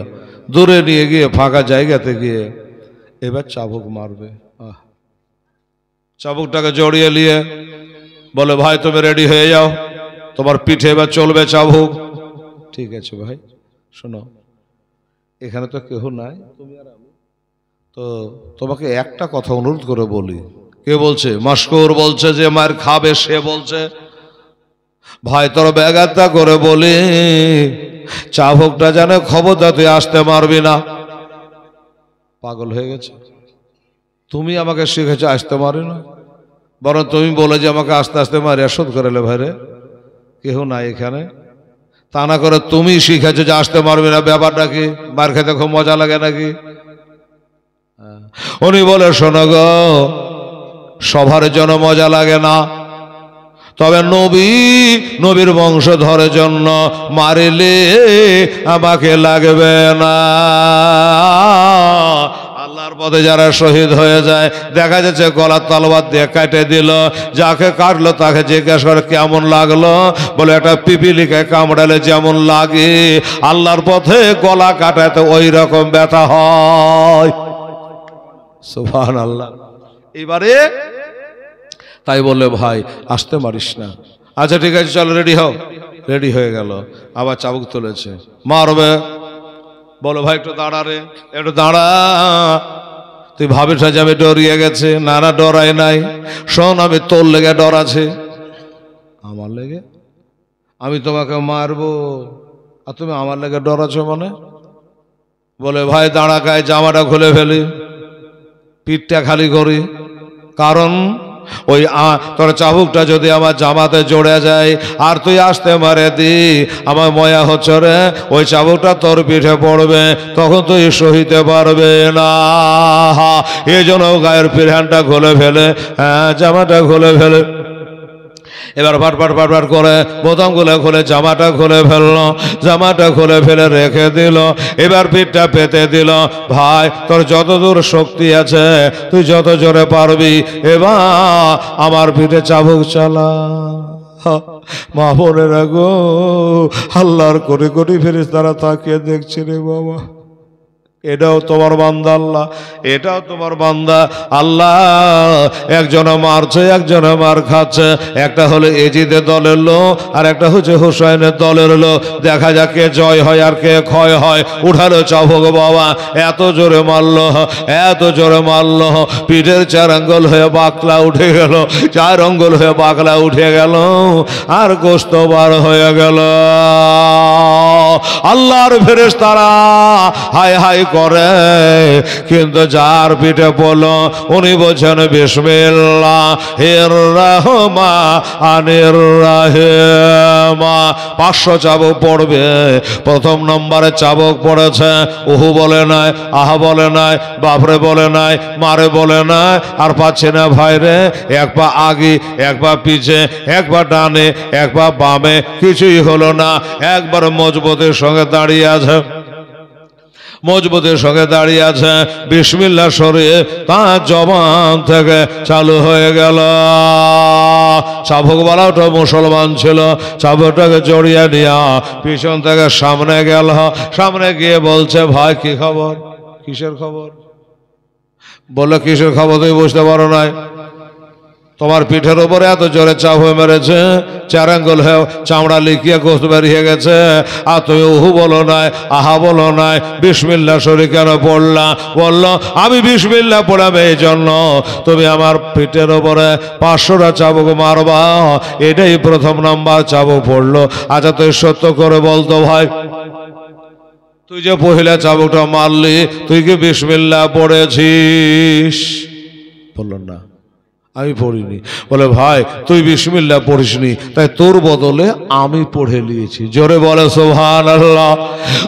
দূরে নিয়ে গিয়ে ফাঁকা জায়গাতে গিয়ে এবার চাবুক মারবে। চাবুকটাকে জড়িয়ে নিয়ে বলে, ভাই তুমি রেডি হয়ে যাও, তোমার পিঠে এবার চলবে চাবুক। ঠিক আছে ভাই, শোনো, এখানে তো কেউ নাই, তুমি আর আমি তো, তোমাকে একটা কথা অনুরোধ করে বলি। কে বলছে? মাস্কুর বলছে, যে মার খাবে সে বলছে। ভাই তোর ব্যাঘাতটা করে বলি, চাবুকটা জানে, খবরদার তুই আসতে মারবি না। পাগল হয়ে গেছে? তুমি আমাকে শিখেছো আসতে মারি না, বরং তুমি বলে যে আমাকে আস্তে আস্তে মারি, শোধ করে লে। ভাইরে কেউ নাই এখানে, তা না করে তুমি শিখেছো যে আসতে মারবি না। ব্যাপারটা কি? মার খেতে খুব মজা লাগে নাকি? উনি বলে, শোনো গো, সবার জন্য মজা লাগে না, তবে নবীর বংশধরের জন্য মারিলে আমাকে লাগবে না। আল্লাহর পথে যারা শহীদ হয়ে যায়, দেখা যাচ্ছে গলার তলবার দিয়ে কেটে দিল, যাকে কাটলো তাকে জিজ্ঞাসা করে কেমন লাগলো, বলে একটা পিপিলিকে কামড়ালে যেমন লাগে, আল্লাহর পথে গলা কাটাতে ওই রকম ব্যথা হয়। সুবহানাল্লাহ। এবারে তাই বললে, ভাই আসতে মারিস না। আচ্ছা ঠিক আছে, চলো রেডি হও। রেডি হয়ে গেল, আবার চাবুক তুলেছে, মারবে। বলো, ভাই একটু দাঁড়া রে, একটু দাঁড়া। তুই ভাবিস যে আমি ডরিয়ে গেছে? না না, ডরাই নাই। শোন, আমি তোর লেগে ডর আছে। আমার লেগে? আমি তোমাকে মারবো আর তুমি আমার লেগে ডর আছো মানে? বলে, ভাই দাঁড়া, গায়ে জামাটা খুলে ফেলি, পিঠটা খালি করি, কারণ ওই তোর চাবুকটা যদি আমার জামাতে জড়ে যায় আর তুই আসতে মারে দি, আমার ময়া হচ্ছে রে, ওই চাবুকটা তোর পিঠে পড়বে, তখন তুই সহিতে পারবে না। এই জন্য গায়ের পিরহানটা খুলে ফেলে, জামাটা খুলে ফেলে। এবার পাট করে বোতামগুলো খুলে জামাটা খুলে ফেললো, জামাটা খুলে ফেলে রেখে দিল। এবার পিঠটা পেতে দিল। ভাই তোর যত দূর শক্তি আছে, তুই যত জোরে পারবি, এবার আমার পিঠে চাবুক চালা। মা বোনেরা গো, আল্লাহর কোটি কোটি ফেরেশতারা তাকিয়ে দেখছে রে বাবা, এটাও তোমার বান্দা আল্লাহ, এটাও তোমার বান্দা আল্লাহ। একজনে মারছে, একজনে মার খাচ্ছে, একটা হলো এজিদের দলের লোক আর একটা হচ্ছে হুসাইনের দলের লোক। দেখা যাক কে জয় হয় আর কে ক্ষয় হয়। উঠালো চাবুক বাবা, এত জোরে মারলো, এত জোরে মারলো, পিঠের 4 আঙ্গুল হয়ে বাকলা উঠে গেল, 4 আঙ্গুল হয়ে বাকলা উঠে গেল, আর গোস্ত বার হয়ে গেল। আল্লাহর ফেরেশতারা হায় হায় করে, কিন্তু যার পিঠে পড়লো উনি বলছেন বিসমিল্লাহির রহমানির রহিম। 500 চাবুক পড়বে। প্রথম নম্বরে চাবুক পড়েছে, উহু বলে নাই, আহা বলে নাই, বাপরে বলে নাই, মারে বলে নাই, আর পাচ্ছে না ভাইরে। এক পা আগে, এক পা পিছে, এক পা ডানে, এক পা বামে, কিছুই হলো না। একবার মজবুতের সঙ্গে দাঁড়িয়ে আছে, মজবুতের সঙ্গে দাঁড়িয়ে আছে। বিসমিল্লাহ শরীফ তার জবান থেকে চালু হয়ে গেল। চাবুকওয়ালাটা মুসলমান ছিল, চাবুকটাকে জড়িয়ে নিয়া পিছন থেকে সামনে গেল। সামনে গিয়ে বলছে, ভাই কি খবর? কিসের খবর? বললো, কিসের খবর তুমি বুঝতে পারো নাই? তোমার পিঠের উপরে এত জোরে চাবুক মেরেছে, 4 আঙ্গুল হয়ে চামড়া লিখিয়ে গোস্ত বেরিয়ে গেছে, আর তুমি উহু বলো নাই, আহা বলো নাই, বিসমিল্লাহ শরীফ কেন পড়লা? বললো, আমি বিসমিল্লাহ পড়লাম এই জন্য তুমি আমার পিঠের উপরে 500টা চাবুক মারবা। এটাই প্রথম নাম্বার চাবুক পড়লো। আচ্ছা তুই সত্য করে বলতো ভাই, তুই যে পহিলা চাবুকটা মারলি, তুই কি বিসমিল্লাহ পড়েছিস? বলল না, আমি পড়িনি। বলে, ভাই তুই বিসমিল্লাহ পড়িসনি, তাই তোর বদলে আমি পড়ে নিয়েছি। জোরে বলে সুবহানাল্লাহ।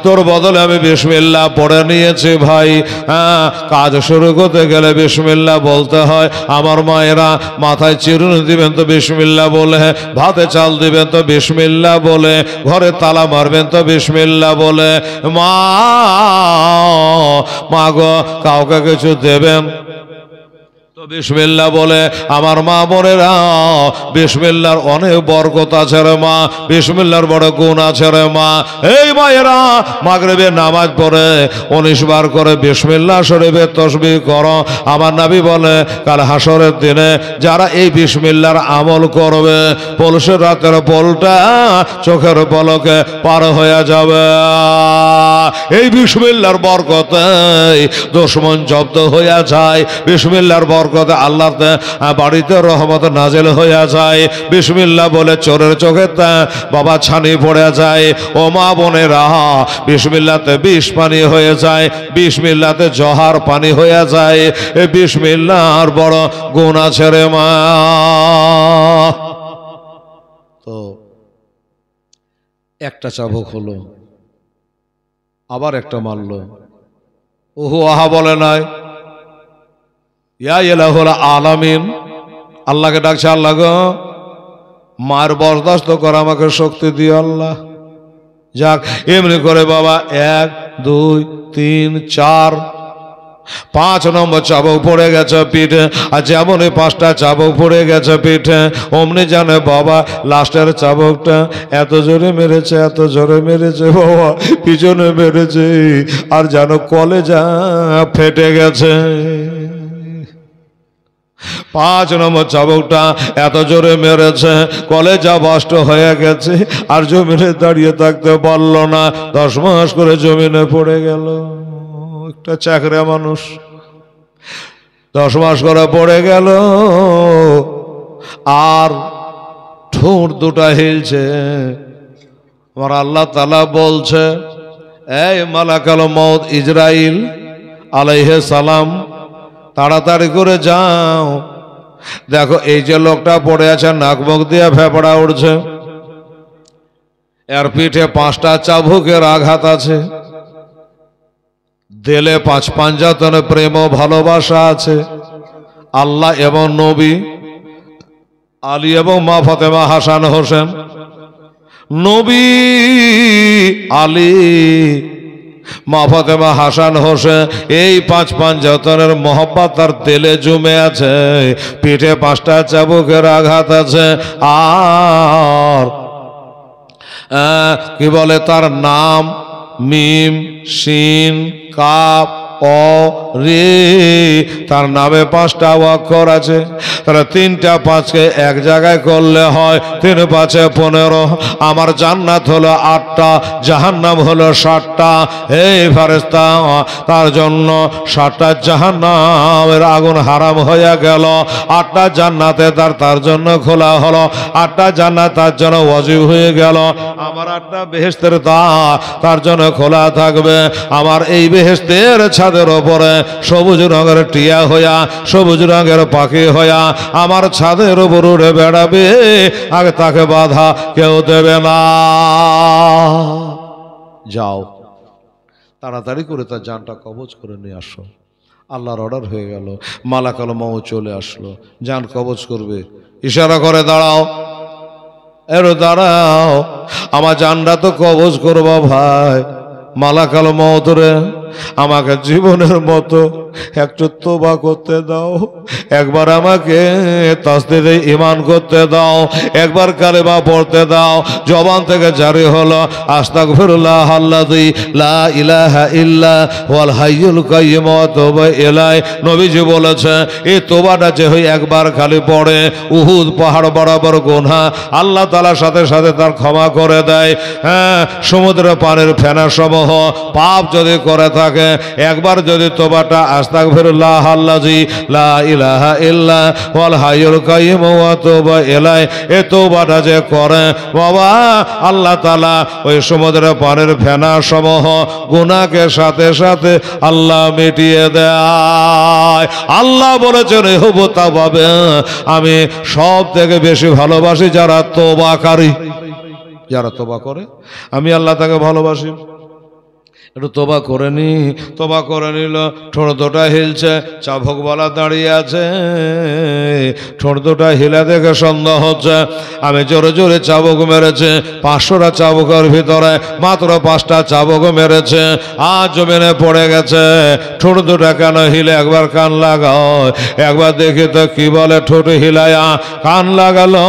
তোর বদলে আমি বিসমিল্লাহ পড়ে নিয়েছি ভাই। হ্যাঁ, কাজ শুরু করতে গেলে বিসমিল্লাহ বলতে হয়। আমার মায়েরা মাথায় চিরুনি দিবেন তো বিসমিল্লাহ বলে, ভাতে চাল দিবেন তো বিসমিল্লাহ বলে, ঘরে তালা মারবেন তো বিসমিল্লাহ বলে। মা গো কাউকে কিছু দেবেন তো বিসমিল্লাহ বলে। আমার মা বোনেরা, বিসমিল্লাহর অনেক বরকত আছে রে মা, বিসমিল্লাহর বড় গুণ আছে রে মা। এই মায়েরা মাগরিবে নামাজ পড়ে 19 বার করে বিসমিল্লাহ শরীফের তাসবিহ করো। আমার নবী বলে, কাল হাসরের দিনে যারা এই বিসমিল্লাহর আমল করবে, পলসের রাতের পলটা চোখের পলকে পার হয়ে যাবে। এই বিসমিল্লাহর বরকতে দুশমন জব্দ হয়ে যায়। বিসমিল্লাহর বরকতে আল্লাহর বাড়িতে রহমত নাজেল হয়ে যায়। বিসমিল্লাহ বলে চোরের চোখে বাবা ছানি পড়ে যায়। ও মা বোনেরা, বিসমিল্লাহতে বিষ পানি হয়ে যায়, বিসমিল্লাহতে জহার পানি হয়ে যায়। এই বিসমিল্লাহর বড় গুণ আছে রে মা। তো একটা চাবুক হলো, আবার একটা মারলো, ওহু আহা বলে নাই, ইয়া ইলাহুল আলামিন, আল্লাহকে ডাকছে, আল্লাহ গো মার বরদাস্ত করে আমাকে শক্তি দিও আল্লাহ। যাক, এমনি করে বাবা 1 2 3 4 5 নম্বর চাবুক পড়ে গেছে পিঠে। আর যেমনই 5টা চাবুক পড়ে গেছে পিঠে, অমনি জানে বাবা লাস্টের চাবুকটা এত জোরে মেরেছে, এত জোরে মেরেছে বাবা, পিছনে মেরেছে, আর যেন কলেজা ফেটে গেছে। 5 নম্বর চাবুকটা এত জোরে মেরেছে, কলেজা বাস্ট হয়ে গেছে, আর জমিনে দাঁড়িয়ে থাকতে পারল না। 10 মাস করে জমিনে পড়ে গেল। একটা চাকরিয়া মানুষ 10 মাস করে পড়ে গেল, আর ঠোঁট দুটা হিলছে। আমার আল্লাহ তাআলা বলছে, এই মালাকাল মউত ইসরাইল আলাইহিস সালাম, তাড়াতাড়ি করে যাও, দেখো এই যে লোকটা পড়ে আছে, নাক মুখ দিয়ে ফেপড়া উঠছে, এর পিঠে 5টা চাবুকের আঘাত আছে, দিলে 5 পাঞ্জাতনে প্রেম ও ভালোবাসা আছে। আল্লাহ এবং নবী, আলী এবং মা ফাতেমা হাসান হোসেন, নবী আলী মা ফাতেমা হাসান হোসেন, এই 5 পাঞ্জাতনের মোহব্বত তার দিলে জমে আছে। পিঠে 5টা চাবুকের আঘাত আছে। আর কি বলে তার নাম, মিম শিন কাপ অ রে, তার নামে 5টা অক্ষর আছে। তাহলে 3টা 5কে এক জায়গায় করলে হয় 3 5 15। আমার জান্নাত হলো 8টা, জাহান্নাম হলো 7টা। এই ফেরেশতা, তার জন্য 7টা জাহান্নামের আগুন হারাম হয়ে গেল, 8টা জান্নাতে তার জন্য খোলা হলো, 8টা জান্নাত তার জন্য ওয়াজিব হয়ে গেল। আমার 8টা বেহেশতের দ্বার তার জন্য খোলা থাকবে। আমার এই বেহেশতের ছাদের উপরে সবুজ রঙের টিয়া হইয়া, সবুজ রঙের পাখি হইয়া আমার ছাদের উপর উড়ে বেড়াবে, আগে তাকে বাধা কেউ দেবে না। যাও তাড়াতাড়ি করে তার জানটা কবজ করে নিয়ে আসো। আল্লাহর অর্ডার হয়ে গেল, মালাকুল মউত চলে আসলো, জান কবজ করবে। ইশারা করে দাঁড়াও, এরো দাঁড়াও, আমার জানটা তো কবজ করবো ভাই। মালাকুল মউত রে, আমাকে জীবনের মতো একটু তওবা করতে দাও, একবার আমাকে তাসদীদে ঈমান করতে দাও, একবার কালেমা পড়তে দাও। জবান থেকে জারি হলো আস্তাগফিরুল্লাহ আল্লাযী লা ইলাহা ইল্লা হুয়াল হাইয়ুল কাইয়্যুম ওয়া তাওবা ইলাইহি। নবীজি বলেছে এই তওবাটা যে হয় একবার খালি পড়ে, উহুদ পাহাড় বরাবর গুনাহ আল্লাহ তাআলার সাথে সাথে তার ক্ষমা করে দেয়। হ্যাঁ, সমুদ্রের পানির ফেনা সমূহ পাপ যদি করে থাকে, একবার যদি তওবাটা আস্তাগফিরুল্লাহ আল্লাযী লা ইলাহা ইল্লা হুয়াল হাইয়ুল কাইয়্যুম ওয়া তাওবা ইলাইহি, এই তওবাটা যে করে বাবা, আল্লাহ তাআলা ওই সমুদ্রের পানির ফেনা সমূহ গুনাহকে সাথে সাথে আল্লাহ মিটিয়ে দেয়। আল্লাহ বলেছেন তা পাবে, আমি সব থেকে বেশি ভালোবাসি যারা তওবাকারী, যারা তওবা করে আমি আল্লাহ তাকে ভালোবাসি। একটু তওবা করে নি, তওবা করে নিল, ঠোঁট দুটা হিলছে, চাবুকওয়ালা দাঁড়িয়ে আছে, ঠোঁট দুটা হিলা দেখে সন্দেহ হচ্ছে। আমি জোরে জোরে চাবুক মেরেছে, 500টা চাবুকের ভিতরে মাত্র 5টা চাবুক মেরেছে, আর জমিনে পড়ে গেছে। ঠোঁট দুটা কেন হিলে, একবার কান লাগাও, একবার দেখি তো কি বলে। ঠোঁট হিলায়া কান লাগালো,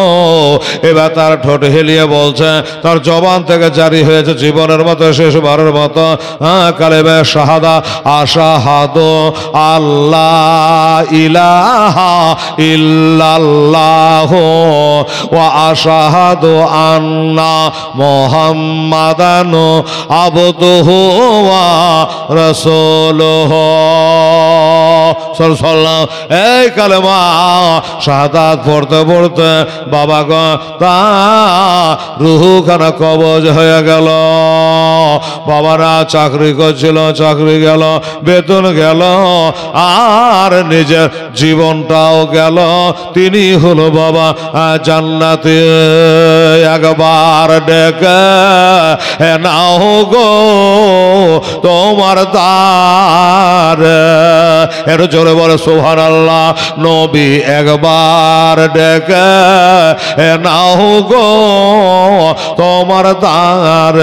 এবার তার ঠোঁট হিলিয়ে বলছে, তার জবান থেকে জারি হয়েছে জীবনের মতো শেষবারের মতো কালেমা শাহাদা, আশহাদু আল্লাহ ইলাহা ইল্লাল্লাহু ওয়া আশহাদু আন্না মুহাম্মাদান আবদুহু ওয়া রাসূলুহু সাল্লাল্লাহু। এই কালেমা শাহাদাত পড়তে পড়তে বাবা গো তা রূহখানা কবজ হয়ে গেল। বাবারা চাকরি করছিল, চাকরি গেল, বেতন গেল, আর নিজের জীবনটাও গেল। তিনি হলো বাবা জান্নাতে। একবার ডেকে নাও গো তোমার দ্বার, এর জোরে বলে সুবহানাল্লাহ। নবী একবার ডেকে নাও গো তোমার দ্বার,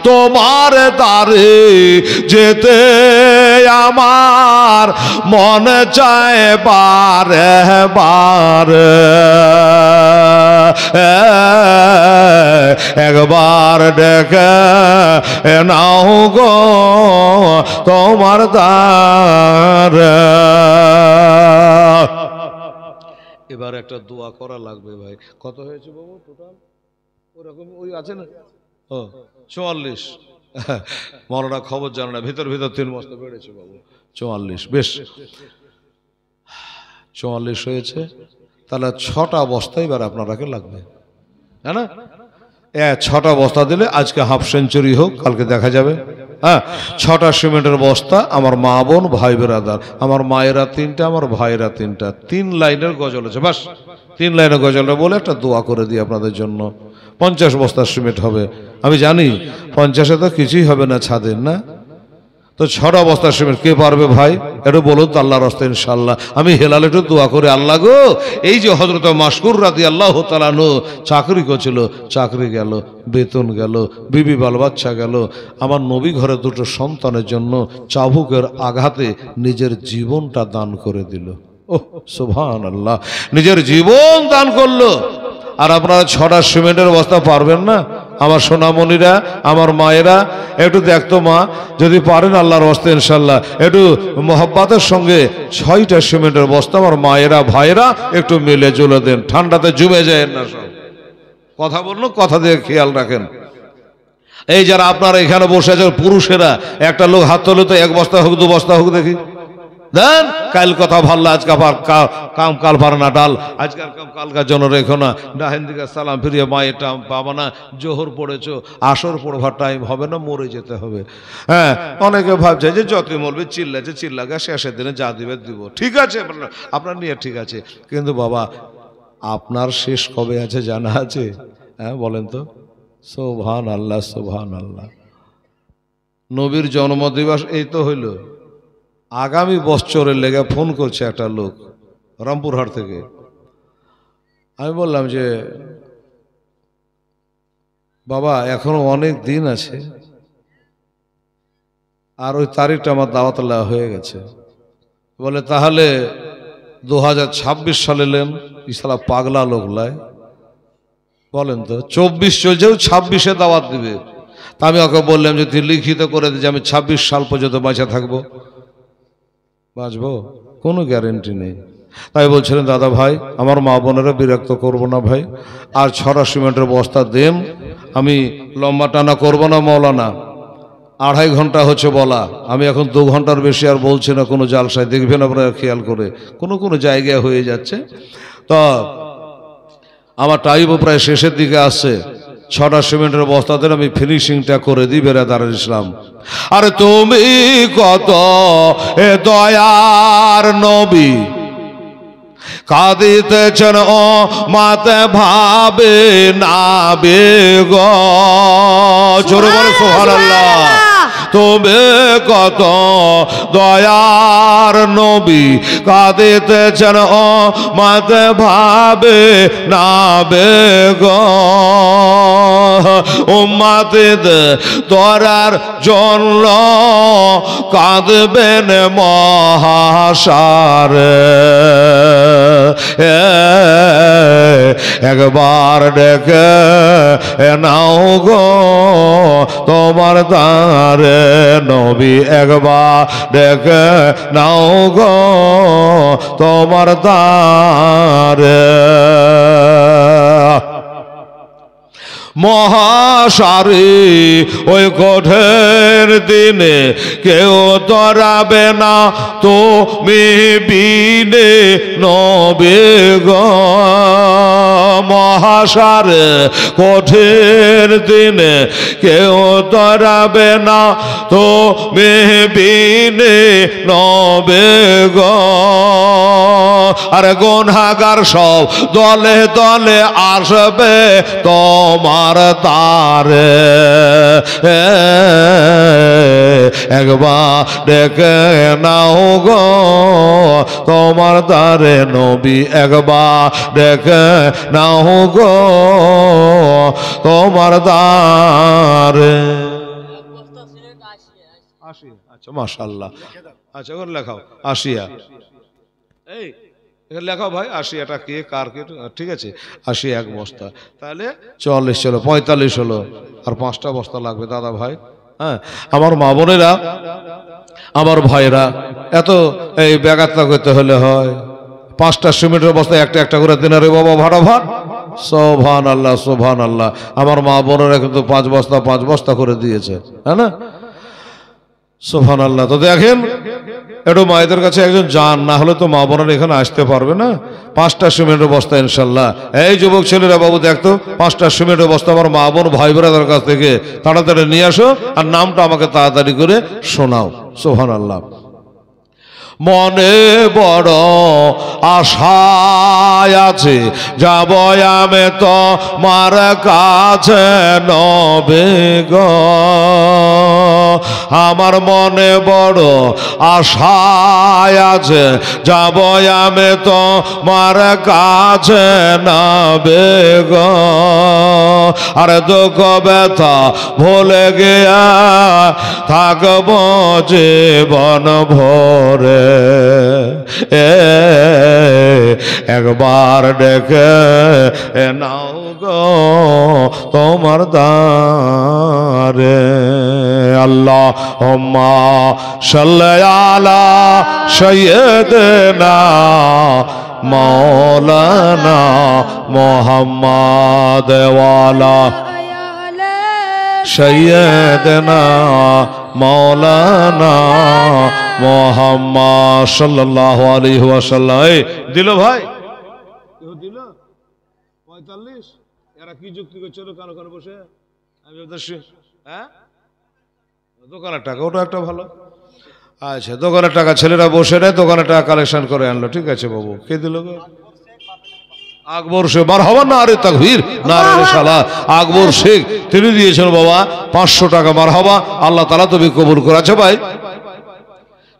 তোমার দ্বারে যেতে আমার মনে চায় বারে বারে। একবার ডেকে নাও গো তোমার দ্বারে। এবার একটা দোয়া করা লাগবে ভাই। কত হয়েছে বাবু টোটাল? ওরকম ওই আছে না, ও 44। মৌলানা খবর জানে না, ভিতর ভিতর 3 বস্তা বেড়েছে বাবু, 44। বেশ 44 হয়েছে, তাহলে 6টা বস্তা এবার আপনারাকে লাগবে, হ্যাঁ না? 6টা বস্তা দিলে আজকে হাফ সেঞ্চুরি হোক, কালকে দেখা যাবে। হ্যাঁ, 6টা সিমেন্টের বস্তা। আমার মা বোন ভাই বেরাদার, আমার মায়েরা 3টা, আমার ভাইয়েরা 3টা, 3 লাইনের গজল আছে। বাস 3 লাইনের গজলটা বলে একটা দোয়া করে দিই আপনাদের জন্য। 50 বস্তার সিমেন্ট হবে। আমি জানি 50-এ তো কিছুই হবে না ছাদের, না তো 6টা বস্তার সিমেন্ট কে পারবে ভাই? একটু বলুন তো আল্লাহর রাস্তায় ইনশাআল্লাহ। আমি হেলাল একটু দোয়া করে, আল্লাহ গো এই যে হযরত মাশকুর রাদিয়াল্লাহু তাআলা আনহু চাকরি করছিল, চাকরি গেল, বেতন গেল, বিবি বাল বাচ্চা গেল, আমার নবী ঘরে 2টো সন্তানের জন্য চাবুকের আঘাতে নিজের জীবনটা দান করে দিল। ওহ সুবহানাল্লাহ, নিজের জীবন দান করলো। আর আপনারা 6টা সিমেন্টের বস্তা পারবেন না? আমার সোনামণিরা, আমার মায়েরা একটু দেখতো মা, যদি পারেন আল্লাহর হস্তে ইনশাল্লাহ একটু মোহাব্বতের সঙ্গে 6টা সিমেন্টের বস্তা আমার মায়েরা ভাইয়েরা একটু মিলে জুলে দেন, ঠান্ডাতে জমে যায় না। সব কথা বললো, কথা দিয়ে খেয়াল রাখেন। এই যারা আপনারা এখানে বসে আছেন পুরুষেরা, একটা লোক হাত তোলে তো, 1 বস্তা হোক 2 বস্তা হোক দেখি দেন। কাল কথা ভাল্লা, আজকে কাম কাল পারে না ডাল, আজকাল কাম কালকার জন্য রেখো না। ডাহেন দিকে সালাম ফিরিয়ে মায়েরটা পাবো না, জোহর পড়েছো, আসর পড়বার টাইম হবে না, মরে যেতে হবে। হ্যাঁ, অনেকে ভাবছে যে যতই বলবে চিল্লাছে, চিল্লাকে শেষের দিনে যা দিবে দিব, ঠিক আছে আপনার নিয়ে ঠিক আছে, কিন্তু বাবা আপনার শেষ কবে আছে জানা আছে? হ্যাঁ বলেন তো। সুবহান আল্লাহ, সুবহান আল্লাহ। নবীর জন্মদিবস এই তো হইল, আগামী বছরের লেগে ফোন করছে একটা লোক রামপুরহাট থেকে। আমি বললাম যে বাবা এখনো অনেক দিন আছে, আর ওই তারিখটা আমার দাওয়াত দেওয়া হয়ে গেছে। বলে তাহলে 2026 সালে নেন। ইসালা পাগলা লোক লাই, বলেন তো 24 চলছেও 26-এ দাওয়াত দিবে। তা আমি ওকে বললাম যে তুই লিখিত করে দে যে আমি 26 সাল পর্যন্ত বাঁচা থাকবো। বাঁচবো? কোনো গ্যারেন্টি নেই। তাই বলছিলেন দাদা ভাই আমার মা বোনেরা বিরক্ত করবো না ভাই, আর 6টা সিমেন্টের বস্তা দেন, আমি লম্বা টানা করবো না মৌলানা। 2.5 ঘন্টা হচ্ছে বলা, আমি এখন 2 ঘন্টার বেশি আর বলছি না। কোনো জালসায় দেখবেন আপনারা খেয়াল করে, কোনো জায়গায় হয়ে যাচ্ছে। তো আমার টাইমও প্রায় শেষের দিকে আসছে। 6টা সিমেন্টের বস্তাতে আমি ফিনিশিংটা করে দিই বেরাদার ইসলাম। আরে তুমি কত এ দয়ার নবী, কাঁদিতেছেন ও মাতে ভাবে না বেগ। জোরে বলে সুবহানাল্লাহ। তুমি কত দয়ার নবী, কাঁদিতেছেন ও মাতে ভাবে না বেগ। উম্মতিদের তরার জন্য কাঁদবেন মহাসারে। একবার ডেকে নাও গো তোমার দ্বারে নবী, একবার ডেকে নাও গো তোমার দ্বারে। মহাসারি ওই কঠিন দিনে কেউ তরাবে না তুমি বিনে নবে গো। মহাসারে কঠিন দিনে কেউ তরাবে না তুমি বিনে নবে গো। আরে গুনাহগার সব দলে দলে আসবে তোমার তারে। একবার ডেকে নাও গো তোমার তারে নবী, একবার ডেকে নাও গো তোমার তারে। আচ্ছা মাশাআল্লাহ, আচ্ছা ওর লেখাও আসিয়া, এই লেখাও ভাই আসিয়াটা কে কার কে, ঠিক আছে 81 বস্তা, তাহলে 44 হলো, 45 হলো, আর 5টা বস্তা লাগবে দাদা ভাই। হ্যাঁ আমার মা বোনেরা, আমার ভাইরা, এত এই ব্যাঘাতটা করতে হলে হয়। 5টা সিমেন্টের বস্তা একটা একটা করে দিন রে বাবা, ভাড়া ভাড়। সুবহান আল্লাহ, সুবহান আল্লাহ। আমার মা বোনেরা কিন্তু 5 বস্তা করে দিয়েছে, হ্যাঁ না? সুবহান আল্লাহ। তো দেখেন একটু মায়েদের কাছে একজন যান, না হলে তো মা বোনেরা এখানে আসতে পারবে না। 5টা সিমেন্টের বস্তা ইনশাল্লাহ। এই যুবক ছেলেরা বাবু দেখতো 5টা সিমেন্টের বস্তা আমার মা বোন ভাই বোনেদের কাছ থেকে তাড়াতাড়ি নিয়ে আসো, আর নামটা আমাকে তাড়াতাড়ি করে শোনাও। সুবহান আল্লাহ। মনে বড় আশায় আছে যাব আমি তোমার কাছে নবে গো। আমার মনে বড় আশায় আছে যাব আমি তোমার কাছে নবে গো। আরে দুঃখ ব্যথা ভুলে গিয়া থাকব জীবন ভরে। একবার ডেকে নাও গো তোমার দ্বারে। আল্লাহুম্মা সাল্লি আলা সাইয়্যিদিনা মাওলানা মুহাম্মাদ ওয়া আলা সাইয়্যিদিনা মাওলানা মুহাম্মদ সাল্লাল্লাহু আলাইহি ওয়াসাল্লাম। এই দিল ভাই, কেউ দিল 45। এরা কি যুক্তি করছিল কানো কানো বসে? আমি বলছি হ্যাঁ দোকানের টাকা, ওটা একটা ভালো। আচ্ছা দোকানের টাকা ছেলেরা বসে নেয়, দোকানের টাকা কালেকশন করে আনলো, ঠিক আছে বাবু। কে দিল গো? আকবর শেখ। বার হবার না আরে তাকবীর না রে শালা। আকবর শেখ তিনি দিয়েছেন বাবা 500 টাকা। মার হবা, আল্লাহ তাআলা তবে কবুল করে। আচ্ছা ভাই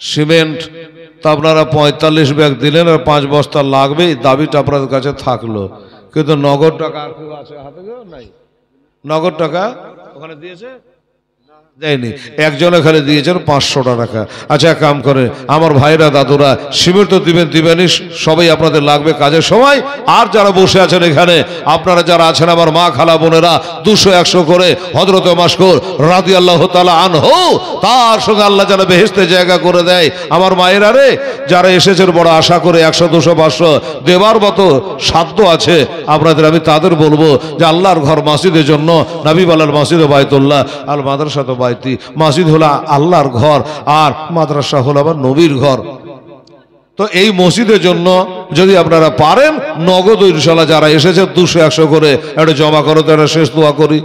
সিমেন্ট তা আপনারা 45 ব্যাগ দিলেন, আর 5 বস্তা লাগবে, দাবিটা আপনাদের কাছে থাকলো, কিন্তু নগদ টাকা আর কেউ আছে হাতে? নাই। নগদ টাকা ওখানে দিয়েছে? দেয়নি। একজন এখানে দিয়েছেন 500 টাকা। আচ্ছা এক কাম করে আমার ভাইরা দাদুরা সিমেন্ট তো দিবেন দিবেনই, সবাই আপনাদের লাগবে কাজের সময়। আর যারা বসে আছেন এখানে, আপনারা যারা আছেন আমার মা খালা বোনেরা, 200-100 করে হযরত মাশকুর রাদিয়াল্লাহু তাআলা আনহু, তার সঙ্গে আল্লাহ যেন বেহেশতে জায়গা করে দেয়। আমার মায়েরা রে, যারা এসেছেন বড় আশা করে 100 200 500 দেবার মতো সাধ্য আছে আপনাদের, আমি তাদের বলবো যে আল্লাহর ঘর মসজিদের জন্য, নবী বলার মসজিদ বাইতুল্লাহ আল মাদ্রাসা তো বাইতি, মসজিদ হলো আল্লাহর ঘর আর মাদ্রাসা হলো আবার নবীর ঘর। তো এই মসজিদের জন্য যদি আপনারা পারেন নগদ ইনশাআল্লাহ যারা এসেছে 200-100 করে একটা জমা করো, তো একটা শেষ দোয়া করি।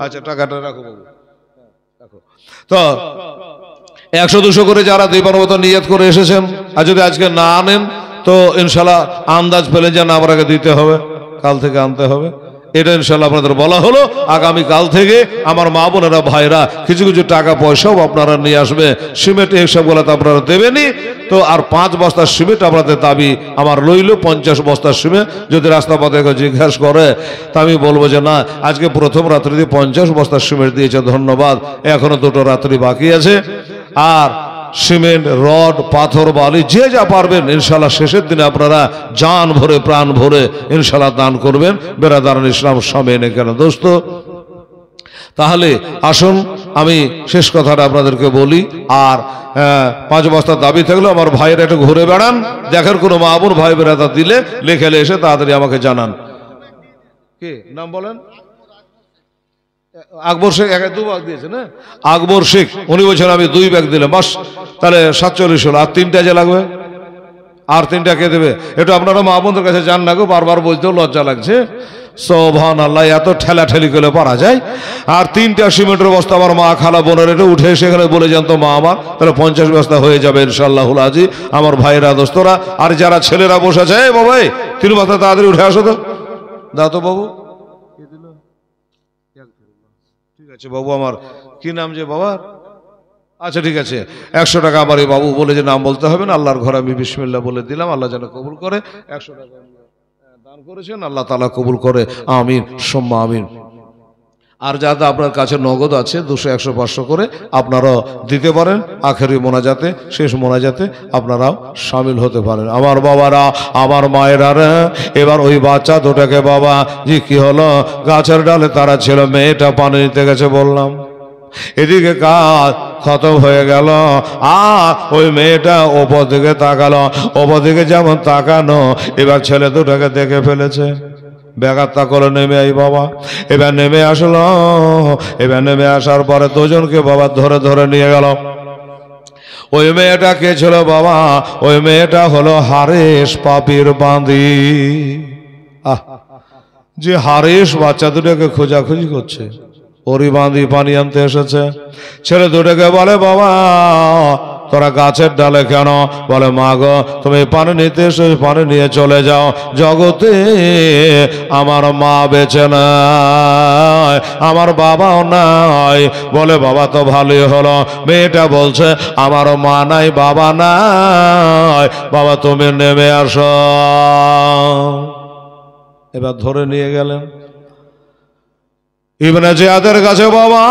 আচ্ছা টাকাটা রাখো বাবু, রাখো। তো 100-200 করে যারা দেবার মতো নিয়ত করে এসেছেন, আর যদি আজকে না আনেন তো ইনশাআল্লাহ আন্দাজ পেলে যেন আমাকে দিতে হবে, কাল থেকে আনতে হবে। এটা ইনশাআল্লাহ আপনাদের বলা হলো। আগামী কাল থেকে আমার মা বোনেরা ভাইরা কিছু কিছু টাকা পয়সাও আপনারা নিয়ে আসবে। সিমেন্ট এইসবগুলো তো আপনারা দেবেনই, তো আর 5 বস্তা সিমেন্ট আপনাদের দাবি আমার লইল। 50 বস্তা সিমেন্ট যদি রাস্তা পথে জিজ্ঞাসা করে তা আমি বলবো যে না, আজকে প্রথম রাত্রিতে 50 বস্তা সিমেন্ট দিয়েছে, ধন্যবাদ, এখনো 2টো রাত্রি বাকি আছে। আর সিমেন্ট, রড, পাথর, বালি যে যা পারবেন ইনশাআল্লাহ শেষের দিনে আপনারা জান ভরে প্রাণ ভরে ইনশাআল্লাহ দান করবেন। বেরাদারান ইসলাম সামনে কেন দোস্ত। তাহলে আসুন আমি শেষ কথাটা আপনাদেরকে বলি। আর 5 বস্তার দাবি থাকলে আমার ভাইয়ের একটু ঘুরে বেড়ান, দেখেন কোনো মা বোন ভাই বেরাদার দিলে লেখেলে এসে তাড়াতাড়ি আমাকে জানান। কে নাম বলেন? আকবর শেখ 2 ব্যাগ দিয়েছে না? আকবর শেখ উনি বলছেন আমি 2 ব্যাগ দিলাম, বাস তাহলে 47 হলো। আর 3টা যে লাগবে, আর 3টা কে দেবে? একটু আপনারা মা বোনদের কাছে যান না গো, বারবার বলতেও লজ্জা লাগছে। সুবহানাল্লাহ, এত ঠেলা ঠেলি করে পারা যায়। আর 3টা সিমেন্টের বস্তা আমার মা খালা বোনের এটা উঠে সেখানে বলে যান তো মা আমার, তাহলে 50 বস্তা হয়ে যাবে ইনশাআল্লাহুল আজি। আমার ভাইরা দোস্তরা আর যারা ছেলেরা বসে আছে, এই বাবা 3 বস্তা তাড়াতাড়ি উঠে আসো তো, দাও তো বাবু। ঠিক আছে বাবু, আমার কি নাম যে বাবার? আচ্ছা ঠিক আছে, 100 টাকা আমার এই বাবু বলে যে নাম বলতে হবে না, আল্লাহর ঘরে আমি বিসমিল্লাহ বলে দিলাম, আল্লাহ যেন কবুল করে। 100 টাকা দান করেছেন, আল্লাহ তাআলা কবুল করে, আমিন সুম্মা আমিন। আর যাতে আপনার কাছে নগদ আছে 200 100 500 করে আপনারাও দিতে পারেন। আখেরি মোনাজাতে, শেষ মোনাজাতে আপনারাও শামিল হতে পারেন। আমার বাবারা, আমার মায়েরা, এবার ওই বাচ্চা দুটাকে বাবা জি কি হলো, গাছের ডালে তারা ছিল, মেয়েটা পানি নিতে গেছে বললাম, এদিকে কাজ খতম হয়ে গেল। আর ওই মেয়েটা ওপর দিকে তাকালো, ওপর দিকে যেমন তাকানো, এবার ছেলে দুটাকে দেখে ফেলেছে। ব্যাঘাতটা করে নেমে আই বাবা, এবার নেমে আসলো। এবার নেমে আসার পরে দুজনকে বাবা ধরে ধরে নিয়ে গেল। ওই মেয়েটা কে ছিল বাবা? ওই মেয়েটা হলো হারেস পাপির বাঁধি। যে হারেস বাচ্চা দুটাকে খোঁজাখুঁজি করছে, ওরই বাঁধি পানি আনতে এসেছে। ছেলে দুটাকে বলে বাবা তোরা গাছের ডালে কেন? বলে মা গো তুমি পানি নিতে এসে পানি নিয়ে চলে যাও, জগতে আমার মা বেঁচে নাই, আমার বাবাও নাই। বলে বাবা তো ভালোই হলো, মেয়েটা বলছে আমার মা নাই বাবা নাই, বাবা তুমি নেমে আসো। এবার ধরে নিয়ে গেলেন ইবনে জিয়াদের কাছে। বাবা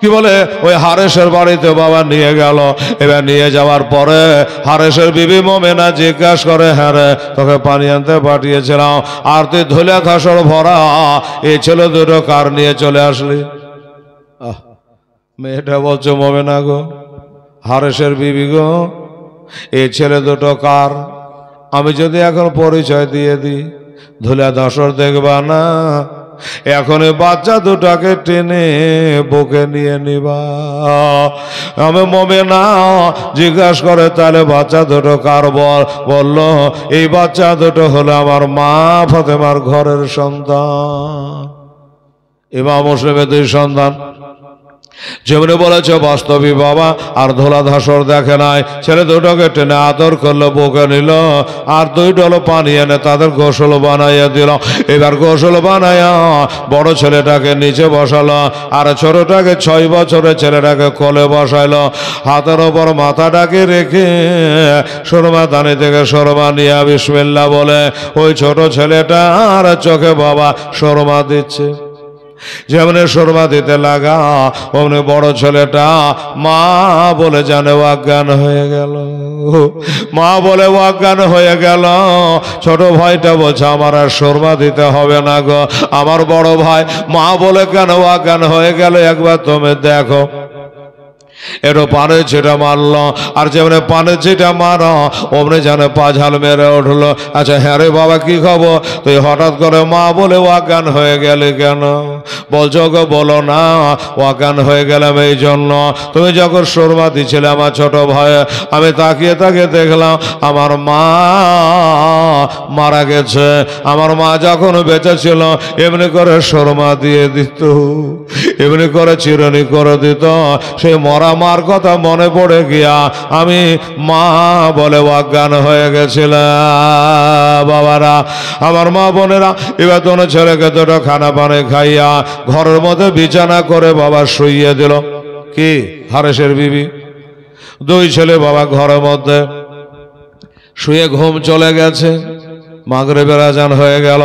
কি বলে ওই হারেসের বাড়িতে বাবা নিয়ে গেল। এবার নিয়ে যাওয়ার পরে হারেসের বিবি মোমেনা জিজ্ঞাসা করে, হ্যাঁ রে, তোকে পানি আনতে পাঠিয়েছিলাম, আর তুই ধুলা খাসর ভরা এই ছেলে দুটো কার নিয়ে চলে আসলি? মেয়েটা বলছো, মোমেনা গো, হারেসের বিবি গো, এই ছেলে দুটো কার? আমি যদি এখন পরিচয় দিয়ে দিই, ধুলা ধসর দেখবা না, এখন বাচ্চা দুটাকে টেনে বুকে নিয়ে নিবা। আমি মোমেনা জিজ্ঞাসা করে, তাহলে বাচ্চা দুটো কার? বলল, এই বাচ্চা দুটো হলো আমার মা ফাতেমার ঘরের সন্তান। ইমাম মুসলিমের 2 সন্তান। যেমনি বলেছে বাস্তবিক বাবা আর ধোলা ধাসর দেখে নাই। ছেলে দুটোকে টেনে আদর করলো, বুকে নিল, আর 2 ডলো পানি এনে তাদের গোসল বানাইয়া দিল। এবার গোসল বানাইয়া বড় ছেলেটাকে নিচে বসালো, আর ছোটটাকে 6 বছরের ছেলেটাকে কোলে বসাইলো। হাতের ওপর মাথাটাকে রেখে সুরমা দানি থেকে সুরমা নিয়ে বিসমিল্লাহ বলে ওই ছোট ছেলেটার চোখে বাবা সুরমা দিচ্ছে। যেমনি সুরমা দিতে লাগা অমনি বড় ছেলেটা মা বলে জানে অজ্ঞান হয়ে গেল। মা বলে অজ্ঞান হয়ে গেল। ছোট ভাইটা বলছে, আমার আর সুরমা দিতে হবে না গো, আমার বড় ভাই মা বলে কেন অজ্ঞান হয়ে গেল, একবার তুমি দেখো। একটু পানের ছিটা মারল, আর যেমন পানের ছিটা মার অমনি যেন পাঝাল মেরে উঠলো। আচ্ছা হ্যাঁ রে বাবা, কি খবর? তুই হঠাৎ করে মা বলে অজ্ঞান হয়ে গেলে কেন? বলছো গো, বলো না। অজ্ঞান হয়ে গেলাম এই জন্য, তুমি যখন সুরমা দিছিলে আমার ছোট ভাই, আমি তাকিয়ে তাকিয়ে দেখলাম আমার মা মারা গেছে। আমার মা যখন বেঁচে ছিল এমনি করে সুরমা দিয়ে দিত, এমনি করে চিরুনি করে দিত। সেই মরা মার কথা মনে পড়ে গিয়া আমি মা বলে অজ্ঞান হয়ে গেছিলাম। বাবারা, আমার মা বোনেরা, এবার তোমার ছেলেকে দুটো খানা পানি খাইয়া ঘরের মধ্যে বিছানা করে বাবা শুইয়ে দিল। কি হারেসের বিবি 2 ছেলে বাবা ঘরের মধ্যে শুয়ে ঘুম চলে গেছে। মাগরিবের আজান হয়ে গেল,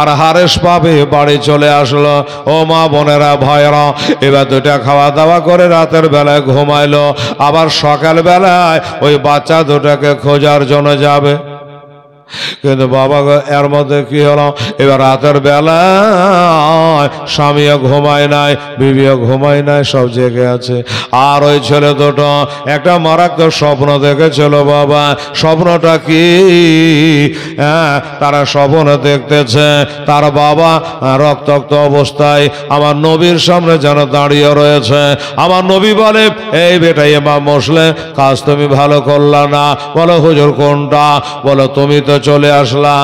আর হারেস পাবে বাড়ি চলে আসলো। ও মা বোনেরা ভাইরা, এবার 2টা খাওয়া দাওয়া করে রাতের বেলায় ঘুমাইলো। আবার সকাল বেলায় ওই বাচ্চা দুটাকে খোঁজার জন্য যাবে। কিন্তু বাবা এর মধ্যে কি হলো, এবার রাতের বেলায় স্বামীও ঘুমায় নাই, বিবিও ঘুমায় নাই, সব জেগে আছে। আর ওই ছেলে দুটো একটা মারাত্মক স্বপ্ন দেখেছিল বাবা। স্বপ্নটা কি? তারা স্বপ্ন দেখতেছে তার বাবা রক্তাক্ত অবস্থায় আমার নবীর সামনে যেন দাঁড়িয়ে রয়েছে। আমার নবী বলে, এই বেটা ইমাম মুসলিম, কাজ তুমি ভালো করলা না। বলো হুজুর কোনটা? বলো তুমি তো চলে আসলা,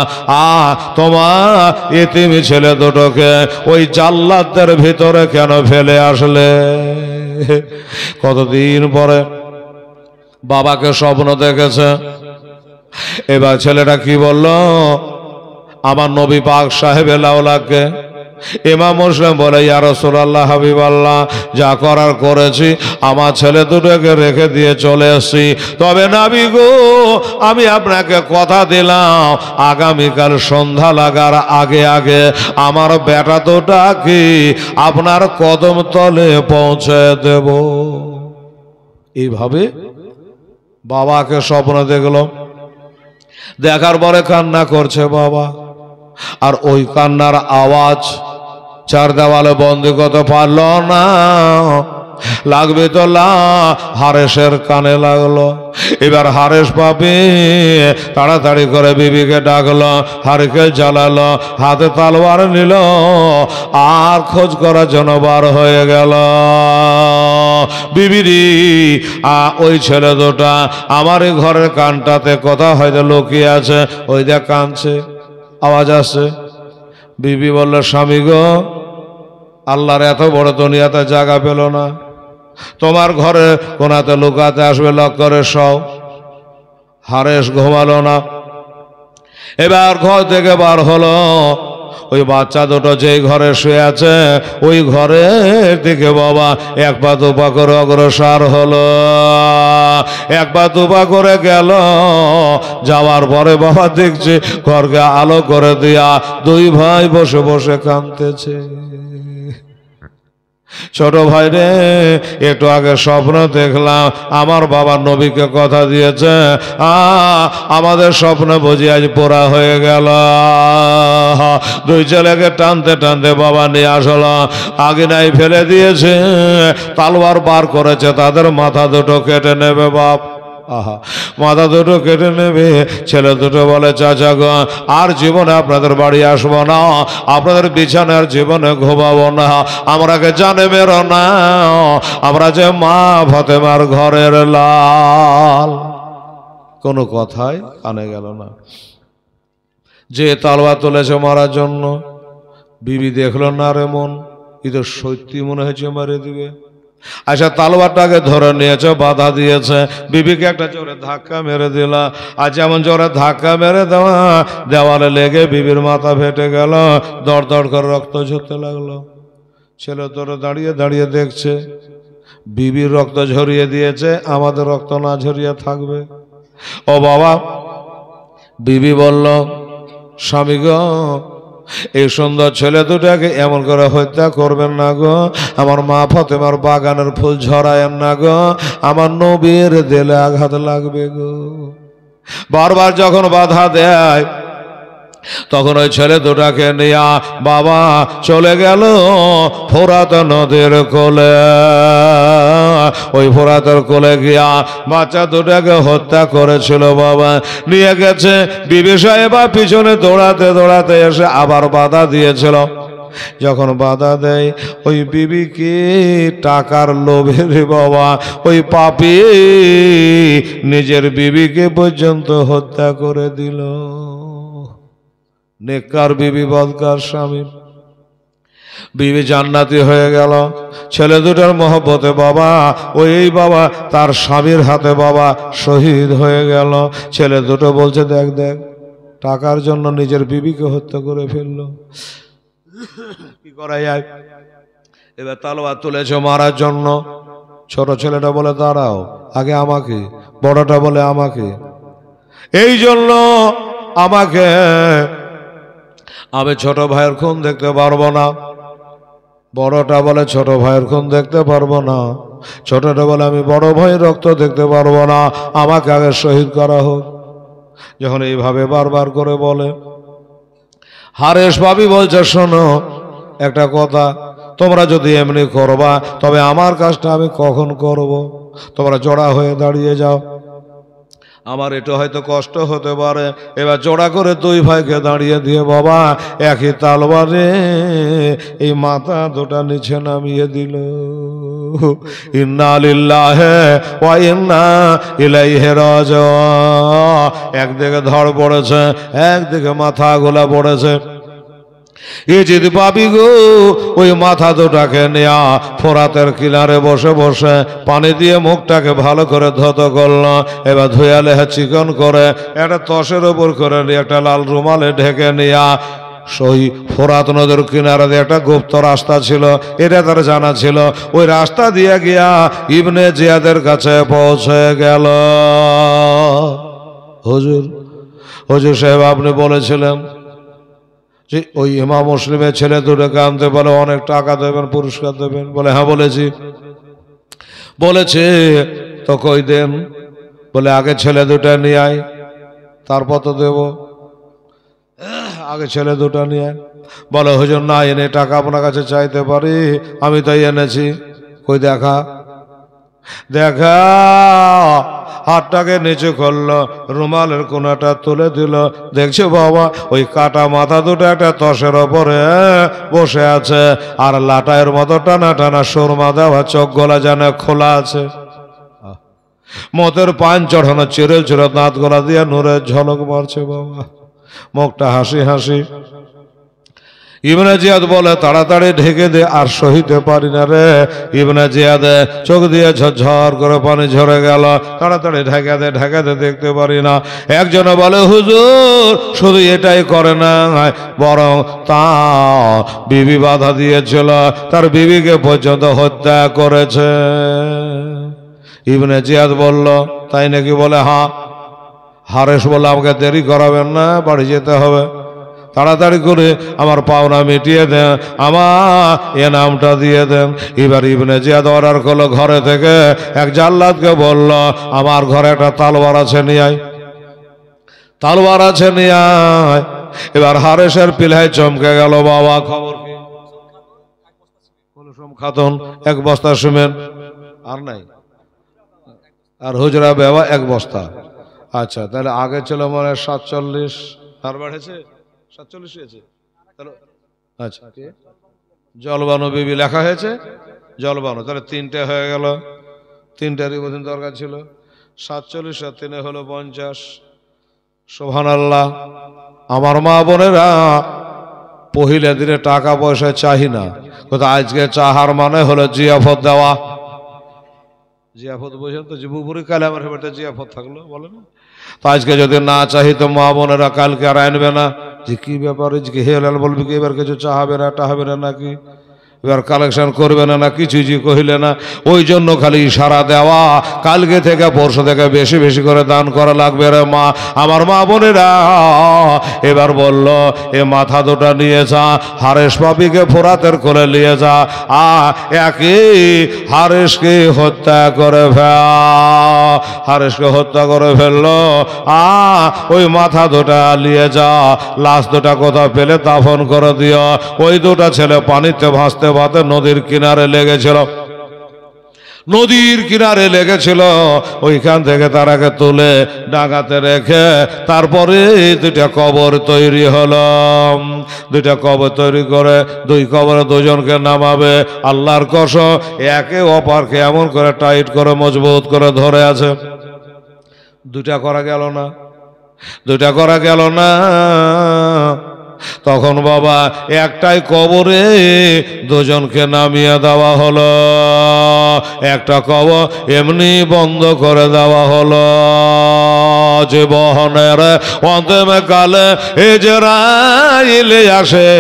তোমার এতিমি ছেলে দুটোকে ওই জাল্লাদের ভিতরে কেন ফেলে আসলে? কতদিন পরে বাবাকে স্বপ্ন দেখেছে। এবার ছেলেটা কি বলল, আমার নবী পাক সাহেবে লাউলাকে। ইমাম মুসলিম বলে, ইয়া রাসূলুল্লাহ হাবিবাল্লাহ, যা করার করেছি, আমার ছেলে দুটোকে রেখে দিয়ে চলে এসেছি। তবে নবী গো, আমি আপনাকে কথা দিলাম, আগামীকাল সন্ধ্যা লাগার আগে আগে আমার বেটা দুটাকে আপনার কদম তলে পৌঁছে দেব। এইভাবে বাবাকে স্বপ্ন দেখলো। দেখার পরে কান্না করছে বাবা, আর ওই কান্নার আওয়াজ 4 দেওয়ালে বন্দি করতে পারল না। লাগবে তো হারেসের কানে লাগলো। এবার হারেস পাবে তাড়াতাড়ি করে বিবিকে ডাকলো, হারিকেল জ্বালালো, হাতে তলোয়ার নিল, আর খোঁজ করার জন্য বার হয়ে গেল। বিবিরি ওই ছেলে দুটা আমার এই ঘরের কানটাতে কথা হয়তো লুকিয়ে আছে, ওই দেখ কাঁদছে, আওয়াজ আসছে। বিবি বলল, স্বামী গো, আল্লাহর এত বড় দুনিয়াতে জায়গা পেল না, তোমার ঘরে কোনাতে লুকাতে আসবে লক করে সব। হারেস ঘুমালো না। এবার ঘর থেকে বার হলো। ওই বাচ্চা দুটো যেই ঘরে শুয়ে আছে ওই ঘরের দিকে বাবা 1 পা 2 পা করে অগ্রসর হলো। 1 পা 2 পা করে গেল। যাওয়ার পরে বাবা দেখছে ঘরকে আলো করে দিয়া 2 ভাই বসে বসে কাঁদতেছে। ছোট ভাই রে, একটু আগে স্বপ্ন দেখলাম আমার বাবা নবীকে কথা দিয়েছে, আমাদের স্বপ্ন বুঝি আজ পুরা হয়ে গেল। দুই ছেলেকে টানতে টানতে বাবা নিয়ে আসলো, আগিনায় ফেলে দিয়েছে, তালওয়ার বার করেছে, তাদের মাথা দুটো কেটে নেবে বাপ। আহা, মাথা দুটো কেটে নেবে। ছেলে দুটো বলে, চাচা গো, আর জীবনে আপনাদের বাড়ি আসবো না, আপনাদের বিছানার জীবনে ঘুমাবো না, আমরাকে জানে বেরো না, আমরা যে মা ফাতেমার ঘরের লাল। কোনো কথাই কানে গেল না। যে তালওয়ার তুলেছে মারার জন্য, বিবি দেখলো না রে মন, ই তো সত্যি মনে হয়েছে মারে দিবে। আচ্ছা, তালওয়ারটাকে ধরে নিয়েছে, বাধা দিয়েছে, বিবিকে একটা জোরে ধাক্কা মেরে দিলা। আর যেমন জোরে ধাক্কা মেরে দেওয়া, দেওয়ালে লেগে বিবির মাথা ফেটে গেল, দড় দড় করে রক্ত ঝরতে লাগলো। ছেলে তোরা দাঁড়িয়ে দাঁড়িয়ে দেখছে, বিবির রক্ত ঝরিয়ে দিয়েছে, আমাদের রক্ত না ঝরিয়ে থাকবে? ও বাবা, বিবি বলল, স্বামী গো, এই সুন্দর ছেলে দুটাকে এমন করে হত্যা করবেন না গো, আমার মা ফাতেমার বাগানের ফুল ঝরায়েন না গো, আমার নবীর দিলে আঘাত লাগবে গো। বারবার যখন বাধা দেয়, তখন ওই ছেলে দুটাকে নিয়ে বাবা চলে গেল ফোরাত নদীর কোলে। ওই ফোরাতের কোলে গিয়া বাচ্চা দুটাকে হত্যা করেছিল বাবা, নিয়ে গেছে। বিবি সাহেবা পিছনে দৌড়াতে দৌড়াতে এসে আবার বাধা দিয়েছিল। যখন বাধা দেয়, ওই বিবিকে টাকার লোভে রে বাবা, ওই পাপী নিজের বিবিকে পর্যন্ত হত্যা করে দিল। নেককার বিবি, বদকার স্বামী। বিবি জান্নাতি হয়ে গেল। ছেলে দুটার মহব্বতে বাবা, ওই বাবা তার স্বামীর হাতে বাবা শহীদ হয়ে গেল। ছেলে দুটো বলছে, দেখ দেখ, টাকার জন্য নিজের বিবিকে হত্যা করে ফেললো, কি করা যায়? এবার তালওয়ার তুলেছে মারার জন্য। ছোট ছেলেটা বলে, দাঁড়াও, আগে আমাকে। বড়টা বলে, আমাকে। এই জন্য আমাকে, আমি ছোট ভাইয়ের খুন দেখতে পারবো না। বড়টা বলে, ছোট ভাইয়ের খুন দেখতে পারবো না। ছোটটা বলে, আমি বড় ভাইয়ের রক্ত দেখতে পারবো না, আমাকে আগে শহীদ করা হোক। যখন এইভাবে বারবার করে বলে, হারেশ ভাবি বলছে, শোনো একটা কথা, তোমরা যদি এমনি করবা, তবে আমার কাজটা আমি কখন করব? তোমরা জোড়া হয়ে দাঁড়িয়ে যাও, আমার এটা হয়তো কষ্ট হতে পারে। এবার জোড়া করে দুই ভাইকে দাঁড়িয়ে দিয়ে বাবা একই তালবারে এই মাথা দুটা নিচে নামিয়ে দিল। ইন্না লিল্লাহি ওয়া ইন্না ইলাইহি রাজিউন। একদিকে ধড় পড়েছে, একদিকে মাথা গোলা পড়েছে। ইজিদ পাবি গো, ওই মাথা দুটাকে নেয়া ফোরাতের কিনারে বসে বসে পানি দিয়ে মুখটাকে ভালো করে ধৌত করলো। এবার ধুয়ালে চিকন করে একটা তসের ওপর করে নিয়ে একটা লাল রুমালে ঢেকে নেয়া সই ফোরাত নদীর কিনারে দিয়ে একটা গুপ্ত রাস্তা ছিল, এটা তার জানা ছিল। ওই রাস্তা দিয়ে গিয়া ইবনে জিয়াদের কাছে পৌঁছে গেল। হুজুর, হুজুর সাহেব, আপনি বলেছিলেন যে ওই ইমাম মুসলিমের ছেলে দুটোকে আনতে বলে অনেক টাকা দেবেন, পুরস্কার দেবেন। বলে, হ্যাঁ বলেছি। বলেছে তো কই দেন? বলে, আগে ছেলে দুটা নিয়ে আয়, তারপর তো দেব। আগে ছেলে দুটা নিয়ে আয়। বলে, হুজুর না এনে টাকা আপনার কাছে চাইতে পারি, আমি তাই এনেছি। কই দেখা, দেখা। হাতটাকে নিচে করলো, রুমালের কোনাটা তুলে দিল। দেখছো বাবা, ওই কাটা মাথা দুটো একটা তসের ওপরে বসে আছে, আর লাটাইয়ের মতো টানা টানা সুরমা দেওয়া, চোখ গলা যেন খোলা আছে। মতের পান চড়ানো চিরে চিরে দাঁত গলা দিয়ে নূরের ঝলক মারছে বাবা, মুখটা হাসি হাসি। ইবনে জিয়াদ বলে, তাড়াতাড়ি ঢেকে দে, আর সহিতে পারি না রে। ইবনে জিয়াদ চোখ দিয়ে ঝরঝর করে পানি ঝরে গেল। তাড়াতাড়ি ঢেকে দে, ঢেকে দে, দেখতে পারি না। একজনে বলে, হুজুর শুধু এটাই করে না, বরং তা বিবি বাধা দিয়েছিল, তার বিবিকে পর্যন্ত হত্যা করেছে। ইবনে জিয়াদ বলল, তাই নাকি? বলে, হ্যাঁ। হারেস বলে, আমাকে দেরি করাবেন না, বাড়ি যেতে হবে। তাড়াতাড়ি করে আমার পাওনা মিটিয়ে দেন, আমার এ নামটা দিয়ে দেন। এবার ইবনে জিয়াদ অর্ডার করলো, ঘরে থেকে এক জাল্লাদকে বলল, আমার ঘরে একটা তালওয়ার আছে, নিয়ে আয়, তালওয়ার আছে, নিয়ে আয়। এবার হারেসের পিলাই চমকে গেল, বাবা খবর কি? কুলসুম খাতুন 1 বস্তা সিমেন্ট, আর নাই, আর হুজরা বেওয়া 1 বস্তা। আচ্ছা, তাহলে আগে ছিল মানে 47, আর বেড়েছে 47 হয়েছে। আচ্ছা, জলবানু বিবি লেখা হয়েছে, জলবানু, তাহলে 3টে হয়ে গেল, 3টারই বোধ দরকার ছিল। 47 আর 3 হলো 50। সুবহানাল্লাহ। আমার মা বোনেরা, পহিলে দিনে টাকা পয়সা চাহি না, কোথাও আজকে চাহার মানে হলো জিয়াফত দেওয়া। জিয়াফত বোঝেন তো, বুবুরি কালে আমার হেবেটা জিয়াফত থাকলো, বলে না? তো আজকে যদি না চাহি তো মা বোনেরা কালকে আর আনবে না, যে কি ব্যাপারে হেলাল বলবি কি এবার কিছু চাহাবে না টাহাবে না নাকি, এবার কালেকশন করবে না, না কিছুই যে কহিলে না। ওই জন্য খালি ইশারা দেওয়া, কালকে থেকে পরশু থেকে বেশি বেশি করে দান করা লাগবে রে মা। আমার মা বোনেরা এবার বলল, এ মাথা দুটা নিয়ে যা, হারেস পাপিকে ফোরাতের কোলে নিয়ে যা, একই হারেসকে হত্যা করে হারেসকে হত্যা করে ফেললো। ওই মাথা দুটা নিয়ে যা, লাশ দুটা কোথাও পেলে দাফন করে দিও। ওই দুটা ছেলে পানিতে ভাসতে ভাতে নদীর কিনারে লেগেছিল, নদীর কিনারে লেগেছিল। ওইখান থেকে তারাকে তুলে ডাঙাতে রেখে তারপরে 2টা কবর তৈরি হলো। 2টা কবর তৈরি করে 2 কবরে 2 জনকে নামাবে। আল্লাহর কসম, একে অপরকে এমন করে টাইট করে মজবুত করে ধরে আছে। 2টা করা গেল না, 2টা করা গেল না। তখন বাবা একটাই কবরে 2 জনকে নামিয়ে দেওয়া হলো, একটা কবর এমনি বন্ধ করে দেওয়া হলো। যে বহনের অন্তিমে কালে ইজরাইল আসে,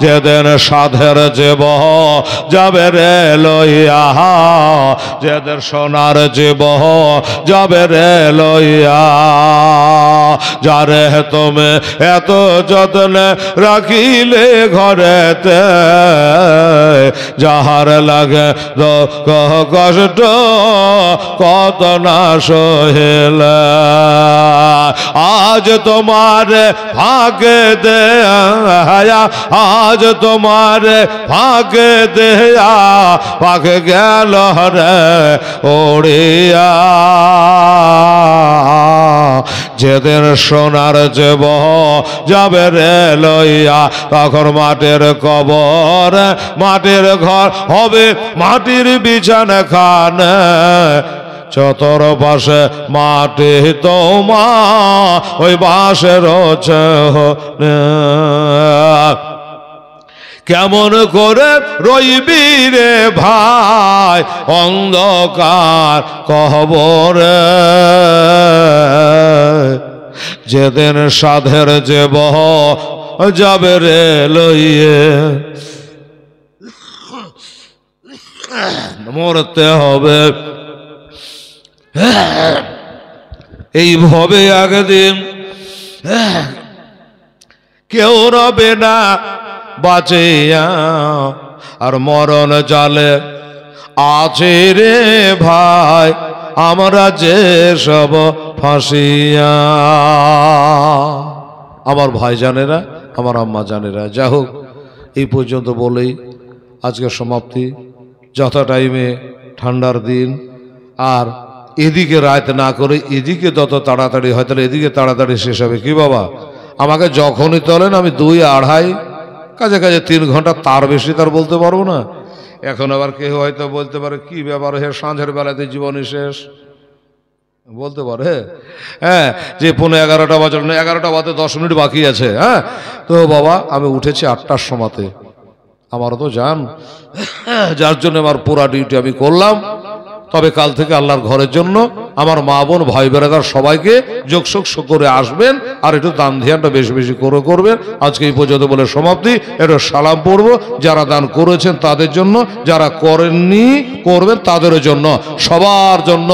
যেদিন সাধের যে বহ যাবে রে লইয়া, যেদিন সোনার যে বহ যাবে রে লইয়া, যারে তুমি এত যত্নে রাখিলে ঘরেতে, যাহার লাগে কষ্ট কত না সহেলা, আজ তোমার ভাগে দেয়া, আজ তোমার ভাগে দেয়া, পাকে গেল রে ওড়িয়া, যেদিন সোনার যে বহ যাবে রে লইয়া, তখন মাটির কবর মাটির ঘর হবে, মাটির বিছানা খানে, চতর পাশে মাটি তোমা ওই বাসের কেমন করে রইবি রে ভাই অন্ধকার কবরে, যেদিন সাধের যে বহ যাবে রে লইয়ে, মরতে হবে এইভাবে একদিন, কেউ রবে না বাঁচিয়া, আর মরণ জালে আছে রে ভাই আমরা যে সব ফাঁসিয়া। আমার ভাই জানেরা, আমার আম্মা জানেরা, যা হোক এই পর্যন্ত বলেই আজকের সমাপ্তি। যথা টাইমে ঠান্ডার দিন, আর এদিকে রাত না করে এদিকে যত তাড়াতাড়ি হয় তাহলে এদিকে তাড়াতাড়ি শেষ হবে। কি বাবা, আমাকে যখনই তোলেন আমি 2-2.5 কাজে কাজে 3 ঘন্টা, তার বেশি তার বলতে পারবো না। এখন আবার কেউ হয়তো বলতে পারে কি ব্যাপার হে, সাঁঝের বেলাতে জীবনই শেষ বলতে পারে, হ্যাঁ, যে 11:15 বাজে, 11টা বাজতে 10 মিনিট বাকি আছে। হ্যাঁ, তো বাবা আমি উঠেছি 8টার সময়তে, আমারও তো জান, যার জন্য আমার পুরা ডিউটি আমি করলাম। তবে কাল থেকে আল্লাহর ঘরের জন্য আমার মা বোন ভাই বেড়াদার সবাইকে যোগসোগ করে আসবেন, আর একটু দান ধ্যানটা বেশি বেশি করে করবেন। আজকে এই পর্যন্ত বলে সমাপ্তি। একটু সালাম পড়বো, যারা দান করেছেন তাদের জন্য, যারা করেননি করবেন তাদের জন্য, সবার জন্য।